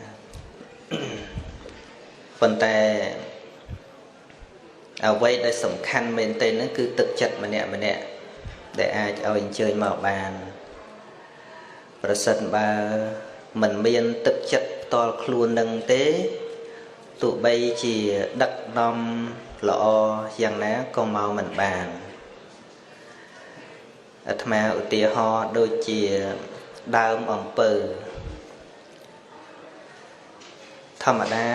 ប៉ុន្តែអ្វីដែលសំខាន់មែនទែនហ្នឹងគឺទឹកចិត្តម្នាក់ម្នាក់ដែលអាចឲ្យអញ្ជើញមកបានប្រសិនបើមិនមានទឹកចិត្តផ្ទាល់ខ្លួននឹងទេទោះបីជាដឹកនាំល្អយ៉ាងណាក៏មកមិនបានអាត្មាឧទាហរណ៍ដូចជាដើមអំពៅធម្មតា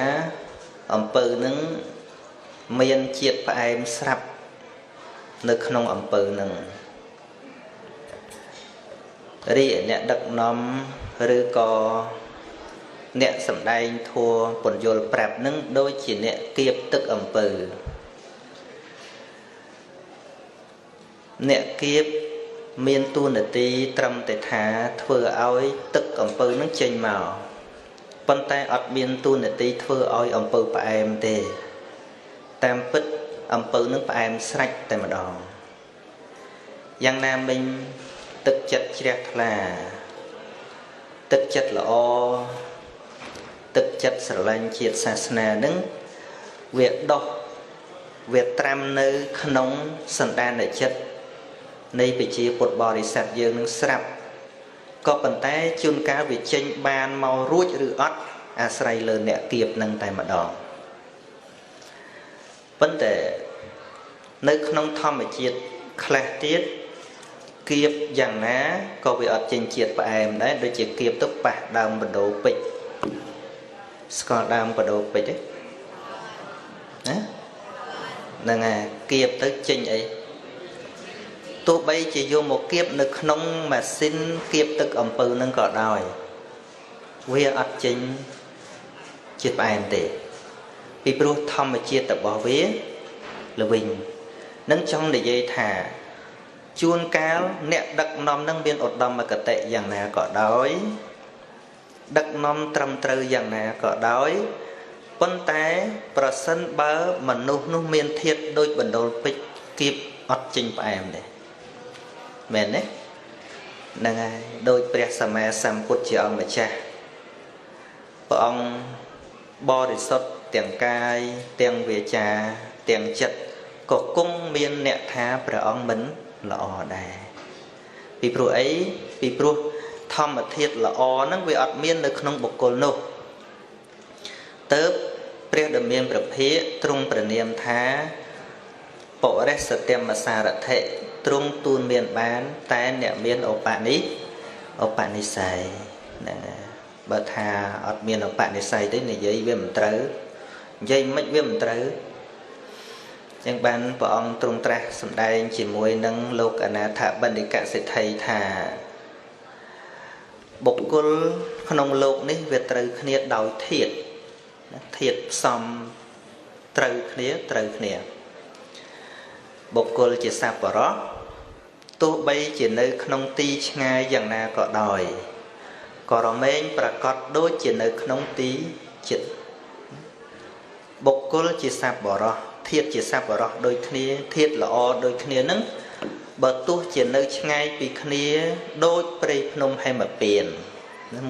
អំពៅនឹងមានជាតិផ្អែមស្រាប់នៅក្នុងអំពៅនឹងរីឯអ្នកដឹកនាំឬក៏អ្នកសម្ដែងធัวពន្យល់ប្រាប់នឹងដូចជាអ្នកគៀបទឹកអំពៅអ្នកគៀបមានតួនាទីត្រឹមតែថាធ្វើឲ្យទឹកអំពៅនឹងចេញមកប៉ុន្តែអត់មានតួនាទីធ្វើឲ្យអំពៅផ្អែមទេតាមពិតអំពៅនឹងផ្អែមស្រេចតែម្ដងយ៉ាងណាមិញទឹកចិត្តជ្រះថ្លាទឹកចិត្តល្អទឹកចិត្តស្រឡាញ់ជាតិសាសនានឹងវាដុះវាត្រាំនៅក្នុងសន្តានចិត្តនៃប្រជាពុទ្ធបរិស័ទយើងនឹងស្រាប់ក៏ប៉ុន្តែជួនកាលវាចេញបានមករួចឬអត់អាស្រ័យលើអ្នកគៀបនឹងតែម្ដងប៉ុន្តែនៅក្នុងធម្មជាតិខ្លះទៀតគៀបយ៉ាងណាក៏វាអត់ចេញជាតិផ្អែមដែរដូចជាគៀបទៅប៉ះដើមបដូរពេជ្រស្គាល់ដើមបដូរពេជ្រទេណាហ្នឹងហើយគៀបទៅចេញអីទោះបីជាយកមកគៀបនៅក្នុងម៉ាស៊ីនគៀបទឹកអំពៅនឹងក៏ដោយវាអត់ចេញជាតិផ្អែមទេពីព្រោះធម្មជាតិរបស់វាល្វីងនឹងចង់និយាយថាជួនកាលអ្នកដឹកនាំនឹងមានឧត្តមគតិយ៉ាងណាក៏ដោយដឹកនាំត្រឹមត្រូវយ៉ាងណាក៏ដោយប៉ុន្តែប្រសិនបើមនុស្សនោះមានធាតុដូចបណ្ដូលពេជ្រគៀបអត់ចេញផ្អែមទេមែនទេហ្នឹងហើយដោយព្រះសម្មាសម្ពុទ្ធជាអង្គម្ចាស់ព្រះអង្គបរិសុទ្ធទាំងកាយទាំងវាចាទាំងចិត្តក៏គង់មានអ្នកថាព្រះអង្គមិនល្អដែរពីព្រោះអីពីព្រោះធម្មធាតុល្អហ្នឹងវាអត់មាននៅក្នុងបុគ្គលនោះទៅព្រះដ៏មានព្រះភិក្ខទ្រង់ប្រនាមថាបរិសត្តិមសារថិទ្រង់ទូនមានបានតែអ្នកមានឧបនិស្ស័យហ្នឹងបើថាអត់មានឧបនិស្ស័យទេនិយាយវាមិនត្រូវនិយាយមិនវាមិនត្រូវចឹងបានព្រះអង្គទ្រង់ត្រាស់សម្ដែងជាមួយនឹងលោកអនាថបណ្ឌិកសិទ្ធិថាបុគ្គលក្នុងលោកនេះវាត្រូវគ្នាដោយធាតុផ្សំត្រូវគ្នាបុគ្គលជាសប្បុរសទោះបីជានៅក្នុងទីឆ្ងាយយ៉ាងណាក៏ដោយក៏រមែងប្រកបដូចជានៅក្នុងទីជិតបុគ្គលជាសប្បុរសធាតុជាសប្បុរសដូចគ្នាធាតុល្អដូចគ្នានឹងបើទោះជានៅឆ្ងាយពីគ្នាដូចព្រៃភ្នំហេមពៀន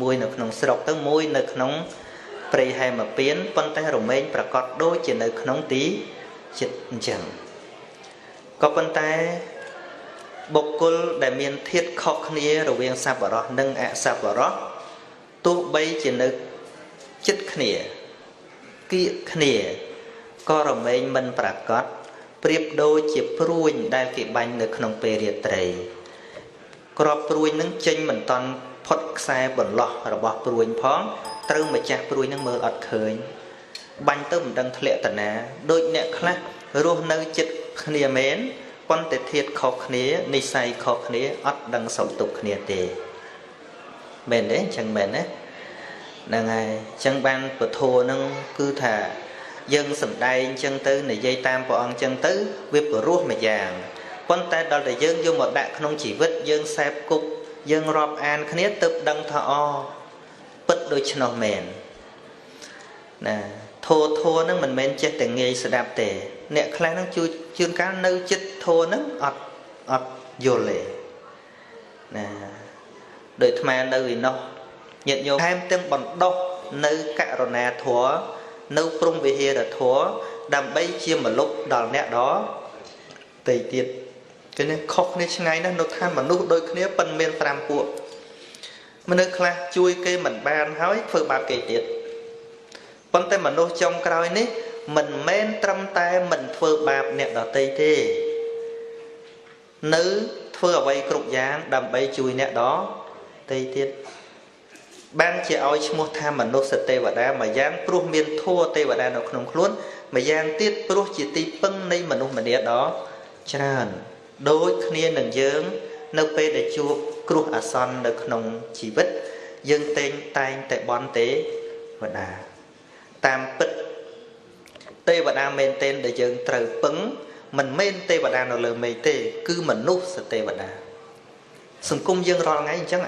មួយនៅក្នុងស្រុកទៅមួយនៅក្នុងព្រៃហេមពៀនប៉ុន្តែរមែងប្រកបដូចជានៅក្នុងទីជិតអញ្ចឹងក៏ប៉ុន្តែបុគ្គលដែលមានធាតុខុសគ្នារវាងសប្បុរសនិងអសប្បុរសទោះបីជានៅជិតគ្នាគៀកគ្នាក៏រមែងមិនប្រកបប្រៀបដូចជាព្រួញដែលគេបាញ់នៅក្នុងពេលរាត្រីក្របព្រួញនឹងចេញមិនតាន់ផុ ផុតខ្សែបន្លោះរបស់ព្រួយផងត្រូវម្ចាស់ព្រួយនឹងមើលអត់ឃើញបាញ់ទៅមិនដឹងធ្លាក់តាណាដូចអ្នកខ្លះរស់នៅចិត្តគ្នាមែនប៉ុន្តែធាតុខុសគ្នានិស្ស័យខុសគ្នាអត់ដឹងសុខទុក្ខគ្នាទេមែនទេអញ្ចឹងមែនណាហ្នឹងហើយអញ្ចឹងបានពធនឹងគឺថាយើងសំដែងអញ្ចឹងទៅនិយាយតាមព្រះអង្គអញ្ចឹងទៅវាព្រោះមួយយ៉ាងប៉ុន្តែដល់តែយើងយកមកដាក់ក្នុងជីវិតយើងសែបគប់យើងរាប់អានគ្នាទើបដឹងថាអពិតដូច្នោះមែនណាធัวហ្នឹងមិនមែនចេះតែងាយស្ដាប់ទេអ្នកខ្លះហ្នឹងជួនកាលនៅចិត្តធัวហ្នឹងអត់យល់ទេណាដោយអាត្មានៅឯនោះញាតិញោមថែមទាំងបណ្ដុះនៅករុណាធម៌នៅព្រំវិហារធម៌ដើម្បីជាមលុបដល់អ្នកដទៃទៀតគឺនេះខុសគ្នាឆ្ងាយណាស់នៅឋានមនុស្សដូចគ្នាប៉ុន្មាន5ពួកមនុស្សខ្លះជួយគេមិនបានហើយធ្វើបាបគេទៀតប៉ុន្តែមនុស្សចុងក្រោយនេះមិនមែនត្រឹមតែមិនធ្វើបាបអ្នកដទៃទេនៅធ្វើអ្វីគ្រប់យ៉ាងដើម្បីជួយអ្នកដទៃទៀតបានជាឲ្យឈ្មោះថាមនុស្សទេវតាមួយយ៉ាងព្រោះមានធัวទេវតានៅក្នុងខ្លួនមួយយ៉ាងទៀតព្រោះជាទីពឹងនៃមនុស្សម្នាដ៏ច្រើនដូចគ្នានឹងយើងនៅពេលដែលជួបគ្រោះអាសន្ននៅក្នុងជីវិតយើងតែងតែបន់ទេវតាតាមពិតទេវតាមែនទែនដែលយើងត្រូវពឹងមិនមែនទេវតានៅលើមេឃទេគឺមនុស្សទេវតាសង្គមយើងរាល់ថ្ងៃអញ្ចឹង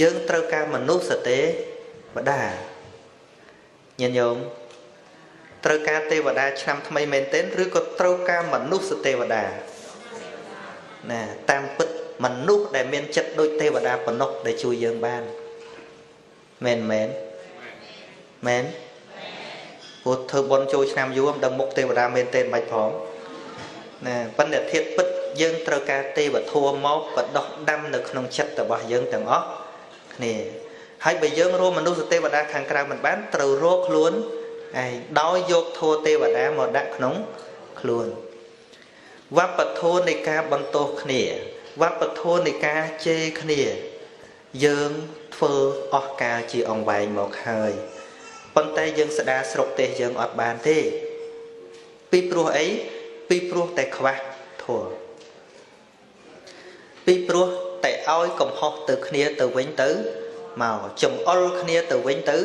យើងត្រូវការមនុស្សទេវតាញាតិញោមត្រូវការទេវតាឆ្នាំថ្មីមែនទែនឬក៏ត្រូវការមនុស្សទេវតាណាតាមពិតមនុស្សដែលមានចិត្តដូចទេវតាប៉ុណ្ណោះដែលជួយយើងបានមែនព្រោះធ្វើបុណ្យចូលឆ្នាំយូរមិនដឹងមុខទេវតាមែនទែនបាច់ផងណាប៉ុន្តែធាតុពិតយើងត្រូវការទេវធម៌មកបដោះដាំនៅក្នុងចិត្តរបស់យើងទាំងអស់គ្នាហើយបើយើងរកមនុស្សទេវតាខាងក្រៅមិនបានត្រូវរកខ្លួនឯងដោយយកធម៌ទេវតាមកដាក់ក្នុងខ្លួនវប្បធម៌នៃការបន្ទោសគ្នាវប្បធម៌នៃការជេរគ្នាយើងធ្វើអស់កាលជាអង្វែងមកហើយប៉ុន្តែយើងស្ដារស្រុកទេសយើងអត់បានទេពីព្រោះអីពីព្រោះតែខ្វះធម៌ពីព្រោះតែឲ្យកំហុសទៅគ្នាទៅវិញទៅមកចំអល់គ្នាទៅវិញទៅ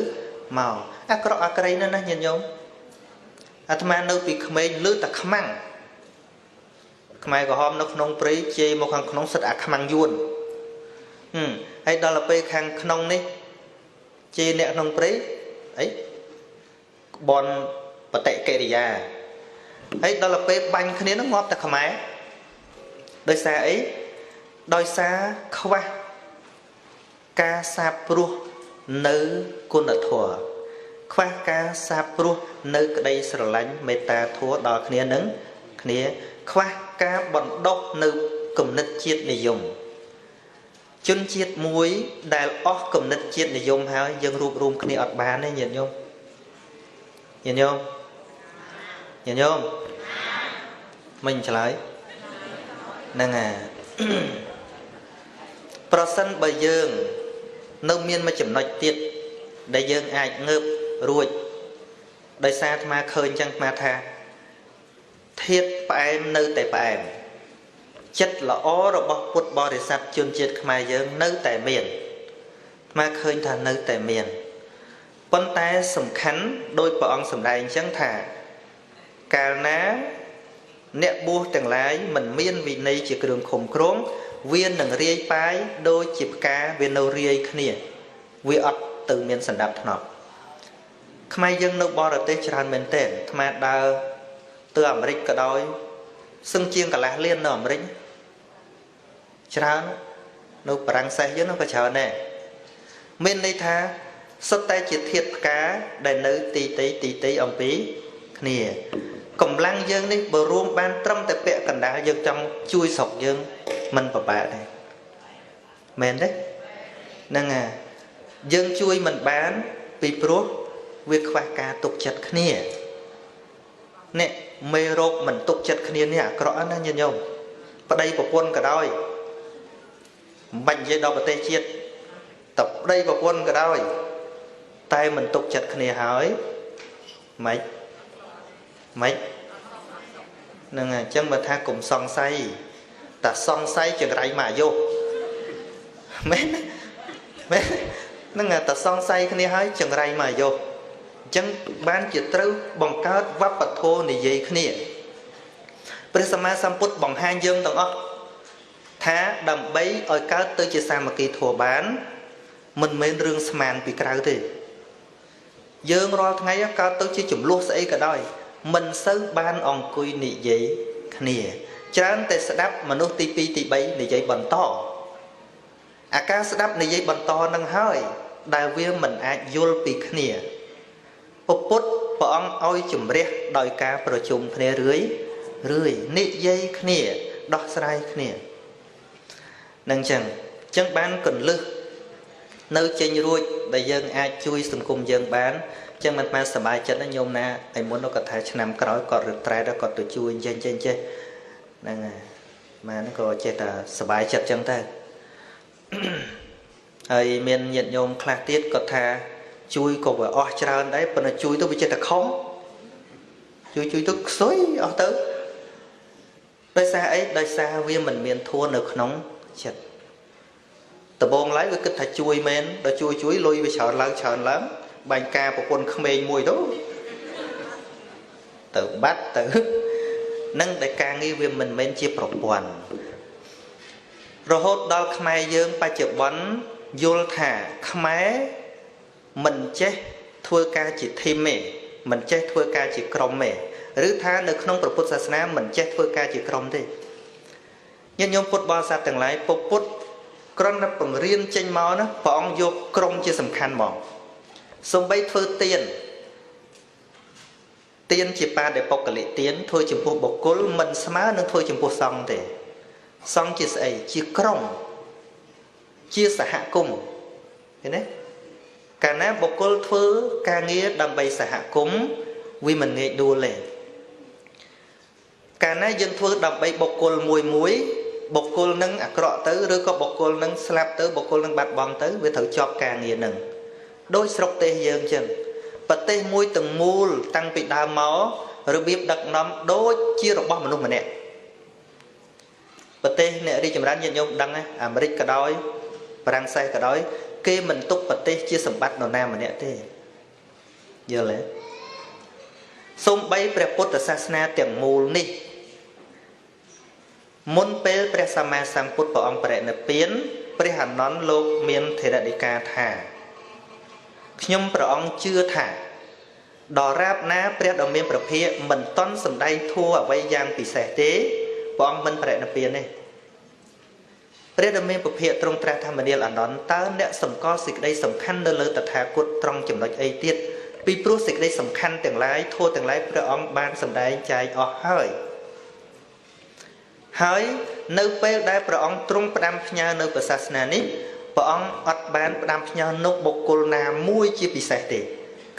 មកអាក្រក់អាក្រីណាស់ណាញាតិញោមអាត្មានៅពីក្មេងលឺតែខ្មាំងខ្មែរក្រហមនៅក្នុងព្រៃជេរមកខាងក្នុងសិតអាខ្មាំងយួនហើយដល់ទៅខាងក្នុងនេះជេរអ្នកក្នុងព្រៃអីក្បនបតិកិរិយាហើយដល់ទៅបាញ់គ្នានឹងងាប់តែខ្មែរដោយសារអីដោយសារខ្វះការសាបព្រោះនៅគុណធម៌ខ្វះការសាបព្រោះនៅក្តីស្រឡាញ់មេត្តាធម៌ដល់គ្នានឹងគ្នាខ្វះការបណ្ដុះនៅគំនិតជាតិនិយមជនជាតិមួយដែលអស់គំនិតជាតិនិយមហើយយើងរួបរวมគ្នាអត់បានទេញាតិញោមមិនឆ្លើយហ្នឹងប្រសិនបើយើងនៅមានមួយចំណុចទៀតដែលយើងអាចងើបរួចដោយសារអាត្មាឃើញចឹងអាត្មាថាធាតុផ្អែមនៅតែផ្អែមចិត្តល្អរបស់ពុទ្ធបរិស័ទជនជាតិខ្មែរយើងនៅតែមានអាត្មាឃើញថានៅតែមានប៉ុន្តែសំខាន់ដោយព្រះអង្គសម្ដែងចឹងថាកាលណាអ្នកបួសទាំងឡាយមិនមានវិន័យជាគ្រឿងឃុំគ្រងវានឹងរាយប៉ាយដូចជាផ្កាវានៅរាយគ្នាវាអត់ទៅមានសណ្ដាប់ធ្នាប់ខ្មែរយើងនៅបរទេសច្រើនមែនទែនអាត្មាដើរទៅអាមេរិកក៏ដោយសឹងជាងកន្លះលាននៅអាមេរិកច្រើននៅបារាំងសេសយើងក៏ច្រើនដែរមានន័យថាសុទ្ធតែជាធាតុផ្កាដែលនៅទីទីអំពីគ្នាកម្លាំងយើងនេះបើរួមបានត្រឹមតែពាក់កណ្ដាលយើងចង់ជួយស្រុកយើងមិនពិបាកទេមែនទេហ្នឹងហើយយើងជួយមិនបានពីព្រោះវាខ្វះការទុកចិត្តគ្នានេះមេរោគមិនទុកចិត្តគ្នានេះអាក្រក់ណាស់ញាតិញោមប្តីប្រពន្ធក៏ដោយមិនបាច់និយាយដល់ប្រទេសជាតិ tập đây vào quân cái đôi tay mình tục chặt kia hỏi mấy mấy nâng chân mà tha cùng song say ta song say chừng rảy mà vô mấy mấy nâng ta song say kia hỏi chừng rảy mà vô chân ban chỉ trâu bằng cao vấp bật thô này dây kia bây giờ mà xăm put bằng hai dương tầng ốc thá đầm bấy ở cao tới chỉ sao mà kỳ thua bán mình mới rương sman bị cao thì dương rồi ngay cao tới chỉ chùm luôn sẽ cả đôi mình sớ ban ông cùi nị giấy khnia chán tê sẽ đáp mà nó tí pi tí bấy nị giấy bẩn to à cá sẽ đáp nị giấy bẩn to nâng hơi đại viên mình ai vô bị khnia put bỏ ông oi chùm riết đòi cá pro chùm khnia rưới nị giấy khnia đọt sai khnia nâng chẳng chẳng bán cần lư nơi trên ruột đại dân ai chui sừng cùng dân bán chẳng mình mà sờ bài chân nó nhôm na ai muốn nó có thể nằm cõi còn được trai đó còn tự chui trên chơi nâng mà nó có chết là sờ bài chặt chân ta hơi miền nhận nhôm khạc tiết có thà chui có vừa o trơn đấy phần là chui tôi bị chết là không chui tôi xối ở tới đời xa ấy đời xa viên mình miền thua được nóng chật tờ bông lấy với cái thạch chui men đó chui lui với sợ lắm bánh ca của quân không mê mùi đó tự bắt tự nâng đại ca nghi viên mình men chia bọc quần rồi hốt đó khmai dương ba chợ bắn vô thả khmai mình chết thua ca chỉ thêm mẹ mình chết thua ca chỉ crom mẹ rứ tha được không bậc Phật giáo mình chết thua ca chỉ crom thế nhân nhôm Phật bao sa từng lại Phật con nó bằng riêng trên máu nó bọn vô crom chưa sầm khăn mỏng xong bây thưa tiền chỉ ba để bọc cái lệ tiền thôi chừng bộ bọc cố mình smart nó thôi chừng bộ xong thì xong chỉ sẽ chia crom chia xã hạ cùng thế đấy cả nát bọc cố thưa ca nghĩa đầm bày xã hạ cúng vì mình nghe đua lệ cả nát dân thưa đầm bày bọc cố muối bọc cô nâng cọ tới rồi có bọc cô nâng slap tới bọc cô nâng bạt bong tới với thử chọc càng nghĩa nâng đôi sọc tê dương chân bật tê môi từng mùl tăng bị đau máu rồi biết đặc nắm đôi chia rộng bom mà nung mà nè bật tê nè đi chấm rán nhận nhung đăng á America cả đói Prang say cả đói kê mình túc bật tê chia sầm bát nọ nam mà nè tê giờ lẽ xung bay Phật Sasna tiếng mùl nè môn pe pre sama samput bảo ông pre nợ biến pre hàn nón lô miên thế đại ca thả nhung bảo ông chưa thả đò ráp ná pre đồng miênประเภท mình toán sầm đay thua ở vây giang bị xẻ tế bảo ông mình pre nợ biến này pre đồng miên ประเภท trong tra tham niên là nón ta nè sầm co xịt đây sầm khăn nơi lơ tật thả cột trong chấm nói ấy tiết pi pro xịt đây sầm khăn từng lái thua từng lái pre ông ban sầm đay chạy ở hơiហើយនៅពេលដែលព្រះអង្គទ្រង់ផ្ដាំផ្ញើនៅព្រះសាសនានេះព្រះអង្គអត់បានផ្ដាំផ្ញើនោះបុគ្គលណាមួយជាពិសេសទេ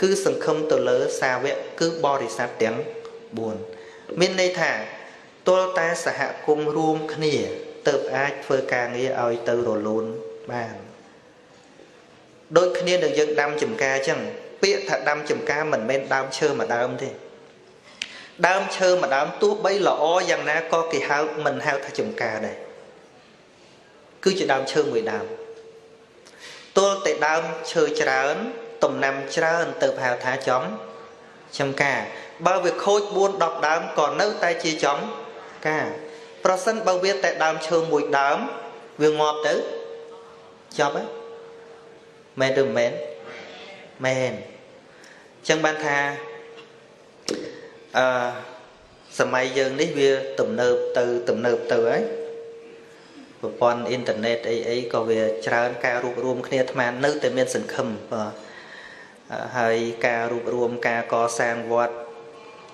គឺសង្ឃឹមទៅលើសាវកគឺបរិស័ទទាំង4មានន័យថាទល់តែសហគមន៍រួមគ្នាទើបអាចធ្វើការងារឲ្យទៅរលូនបានដូចគ្នានឹងយើងដាំចម្ការអញ្ចឹងពាក្យថាដាំចម្ការមិនមែនដើមឈើមួយដើមទេដើមឈើមួយដើមទោះបីល្អយ៉ាងណាក៏គេហៅមិនហៅថាចម្ការដែរគឺជាដើមឈើមួយដើមទល់តែដើមឈើច្រើនតំណាំច្រើនទៅហៅថាចម្ការបើវាខូច4 10ដើមក៏នៅតែជាចម្ការប្រសិនបើវាតែដើមឈើមួយដើមវាងាប់ទៅចប់ហើយមែនឬមិនមែនចឹងបានថាសម័យយើងនេះវាទំនើបទៅហើយប្រព័ន្ធអ៊ីនធឺណិតអីក៏វាច្រើនការរួបរวมគ្នាអាត្មានៅតែមានសង្ឃឹមហើយការរួបរวมការកសាងវត្ត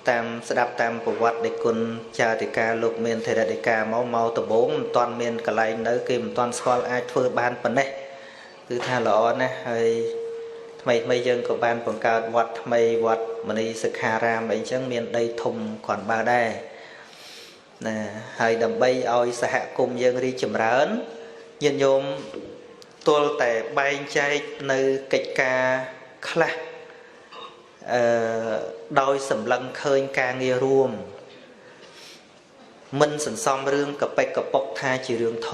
តាមស្ដាប់តាមប្រវត្តិនៃគុណចាតិកាលោកមានថេរដីកាមកដំបូងមិនទាន់មានកន្លែងនៅគេមិនទាន់ស្គាល់អាចធ្វើបានប៉ុណ្ណេះគឺថាល្អណាស់ហើយថ្មីយើងក៏បានបង្កើតវត្តថ្មីវត្តមនីសិក្ខារាមអីចឹងមានដីធំគ្រាន់បើដែរណាហើយដើម្បីឲ្យសហគមន៍យើងរីកចម្រើនញាតិញោម ទល់តែបែងចែកនៅកិច្ចការខ្លះដោយសម្លឹងឃើញការងាររួមមិនសន្សំរឿងកប៉ិកកប៉ុកថាជារឿងធ